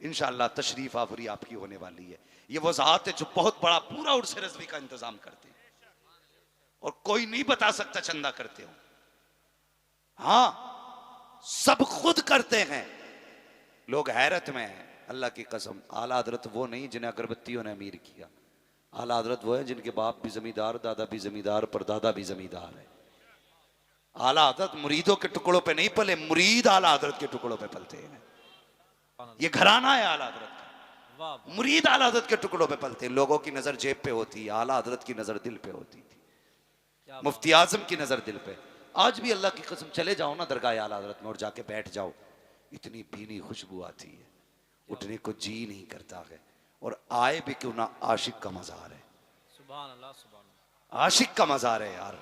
इंशाअल्लाह तशरीफ आवरी आपकी होने वाली है। ये वो ज़ात है जो बहुत बड़ा पूरा उर्स रज़वी का इंतजाम करते हैं और कोई नहीं बता सकता चंदा करते हो। हाँ, सब खुद करते हैं, लोग हैरत में हैं। अल्लाह की कसम, आला हज़रत वो नहीं जिन्हें अगरबत्तियों ने अमीर किया। आला हज़रत वो है जिनके बाप भी जमींदार, दादा भी जमींदार, परदादा भी जमींदार है। आला हज़रत मुरीदों के टुकड़ों पे नहीं पले, मुरीद आला हज़रत के टुकड़ों पे पलते हैं। ये घराना है आला हज़रत का, मुरीद आला हज़रत के टुकड़ों पे पलते हैं। लोगों की नजर जेब पे होती है, आला हज़रत की नजर दिल पे होती थी, मुफ्ती आजम की नजर दिल पे। आज भी अल्लाह की कसम चले जाओ ना दरगाह आला हज़रत में और जाके बैठ जाओ, इतनी भीनी खुशबू आती है, उठने को जी नहीं करता है। और आए भी क्यों ना, आशिक का मज़ार है। सुभान अल्लाह, सुभान अल्लाह। आशिक का मज़ार है यार,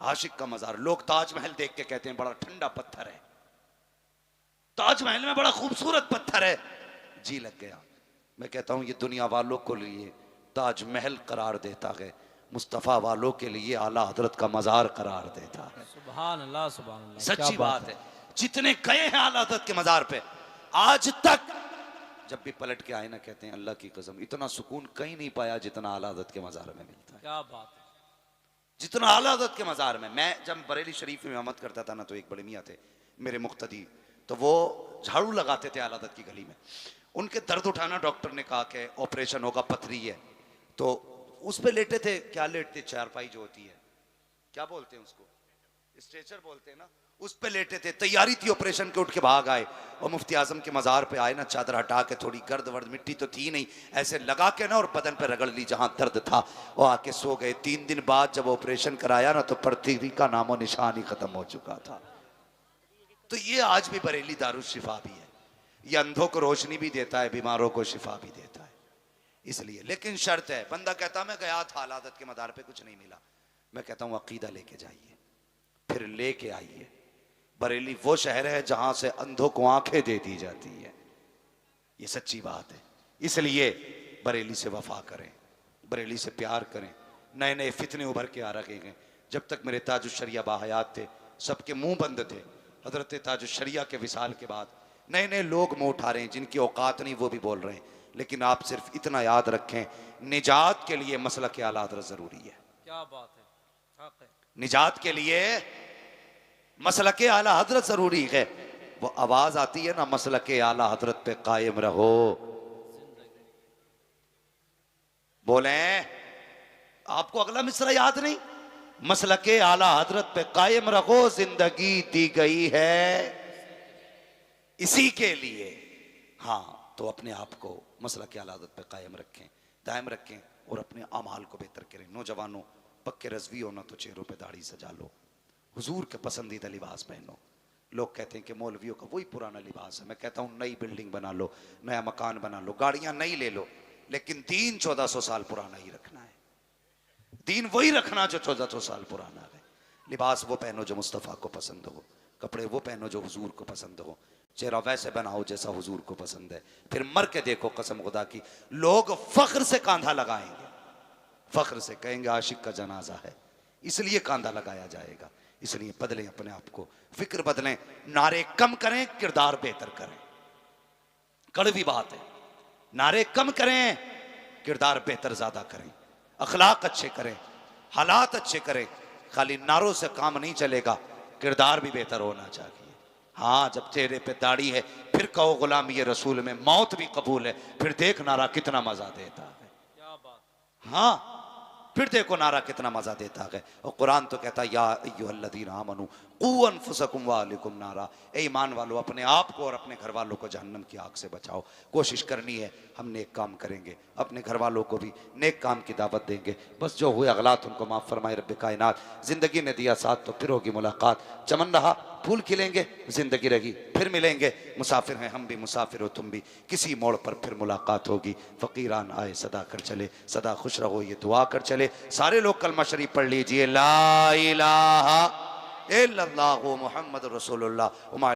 आशिक का मज़ार। लोग ताजमहल देख के कहते हैं बड़ा ठंडा पत्थर है, ताजमहल में बड़ा खूबसूरत पत्थर है, जी लग गया। मैं कहता हूं ये दुनिया वालों को लिए ताजमहल करार देता है, मुस्तफ़ा वालों के लिए आला हज़रत का मज़ार करार देता है। सुभान अल्लाह, सुभान अल्लाह। सच्ची बात है। जितने गए हैं आला हज़रत के मज़ार पे आज तक, जब भी पलट के आए ना कहते हैं अल्लाह की कसम इतना सुकून कहीं नहीं पाया जितना आला हज़रत के मज़ार में मिलता है। क्या बात है। जितना आला हज़रत के मज़ार में। मैं जब बरेली शरीफ में इमामत करता था ना, तो एक बड़े मियाँ थे मेरे मुक्तदी, तो वो झाड़ू लगाते थे आला हज़रत की गली में। उनके दर्द उठाना, डॉक्टर ने कहा कि ऑपरेशन होगा, पथरी है, तो उस पर लेटे थे। क्या लेटते, चारपाई जो होती है, क्या बोलते हैं उसको, स्ट्रेचर बोलते हैं ना, उस पे लेटे थे। तैयारी थी ऑपरेशन के, उठ के भाग आए और मुफ्ती आजम के मज़ार पे आए ना, चादर हटा के, थोड़ी गर्द वर्द, मिट्टी तो थी नहीं, ऐसे लगा के ना और बदन पे रगड़ ली जहां दर्द था, और आके सो गए। 3 दिन बाद जब ऑपरेशन कराया ना, तो पथरी का नामो निशान ही खत्म हो चुका था। तो ये आज भी बरेली दारुल शिफा भी है, ये अंधों को रोशनी भी देता है, बीमारों को शिफा भी देता है। इसलिए लेकिन शर्त है, बंदा कहता मैं गया था आला हज़रत के मज़ार पे कुछ नहीं मिला, मैं कहता हूँ अकीदा लेके जाइए, फिर लेके आइए। बरेली वो शहर है जहां से अंधों को आंखें दे दी जाती है, ये सच्ची बात है। इसलिए बरेली से वफा करें, बरेली से प्यार करें। नए नए फितने उभर के आ रहे हैं। जब तक मेरे ताजुश शरिया बाहयात थे, सबके मुंह बंद थे। हजरत ताजुश शरिया के विसाल के बाद नए नए लोग मुंह उठा रहे हैं, जिनकी औकात नहीं वो भी बोल रहे हैं। लेकिन आप सिर्फ इतना याद रखें, निजात के लिए मसलक के आला हज़रत जरूरी है। क्या बात है, हक है। निजात के लिए मसलक आला हज़रत जरूरी है। वो आवाज आती है ना, मसलक आला हज़रत पे कायम रहो। बोले आपको अगला मिसरा याद नहीं? मसलक आला हज़रत पे कायम रहो, जिंदगी दी गई है इसी के लिए। हाँ, तो अपने आप को मसलक आला हज़रत पे कायम रखें, दायम रखें और अपने अमाल को बेहतर करें। नौजवानों, पक्के रज़वी हो ना तो चेहरों पे दाढ़ी सजा लो, हुजूर के पसंदीदा लिबास पहनो। लोग कहते हैं कि मौलवियों का वही पुराना लिबास है। मैं कहता हूँ नई बिल्डिंग बना लो, नया मकान बना लो, गाड़ियां नई ले लो, लेकिन दीन 1400 साल पुराना ही रखना है। दीन वही रखना जो 1400 साल पुराना है। लिबास वो पहनो जो मुस्तफ़ा को पसंद हो, कपड़े वो पहनो जो हुजूर को पसंद हो, चेहरा वैसे बनाओ जैसा हुजूर को पसंद है। फिर मर के देखो, कसम खुदा की, लोग फख्र से कांधा लगाएंगे, फख्र से कहेंगे आशिक का जनाजा है, इसलिए कांधा लगाया जाएगा। इसलिए बदलें अपने आप को, फिक्र बदलें, नारे कम करें, किरदार बेहतर करें। कड़वी बात है, नारे कम करें, किरदार बेहतर ज्यादा करें, अखलाक अच्छे करें, हालात अच्छे करें। खाली नारों से काम नहीं चलेगा, किरदार भी बेहतर होना चाहिए। हाँ, जब चेहरे पे दाढ़ी है फिर कहो गुलामी ये रसूल में मौत भी कबूल है, फिर देख नारा कितना मजा देता है। क्या बात। हाँ, फिर देखो नारा कितना मजा देता है। और कुरान तो कहता है या अय्युहल्लज़ीना आमनू क़ू अनफुसकुम व अहलिकुम नारा, ए ईमान वालो अपने आप को और अपने घर वालों को जहन्नम की आग से बचाओ। कोशिश करनी है, हम नेक काम करेंगे, अपने घर वालों को भी नेक काम की दावत देंगे। बस जो हुए अगलात उनको माफ़ फरमाए रब्बे कायनात। जिंदगी ने दिया साथ तो फिर होगी मुलाकात, चमन रहा फूल खिलेंगे, जिंदगी रही फिर मिलेंगे। मुसाफिर हैं हम भी, मुसाफिर हो तुम भी, किसी मोड़ पर फिर मुलाकात होगी। फ़कीरान आए सदा कर चले, सदा खुश रहो ये दुआ कर चले। सारे लोग कलमा शरीफ पढ़ लीजिए, ला इलाहा इल्लल्लाहु मुहम्मद रसूलुल्लाह।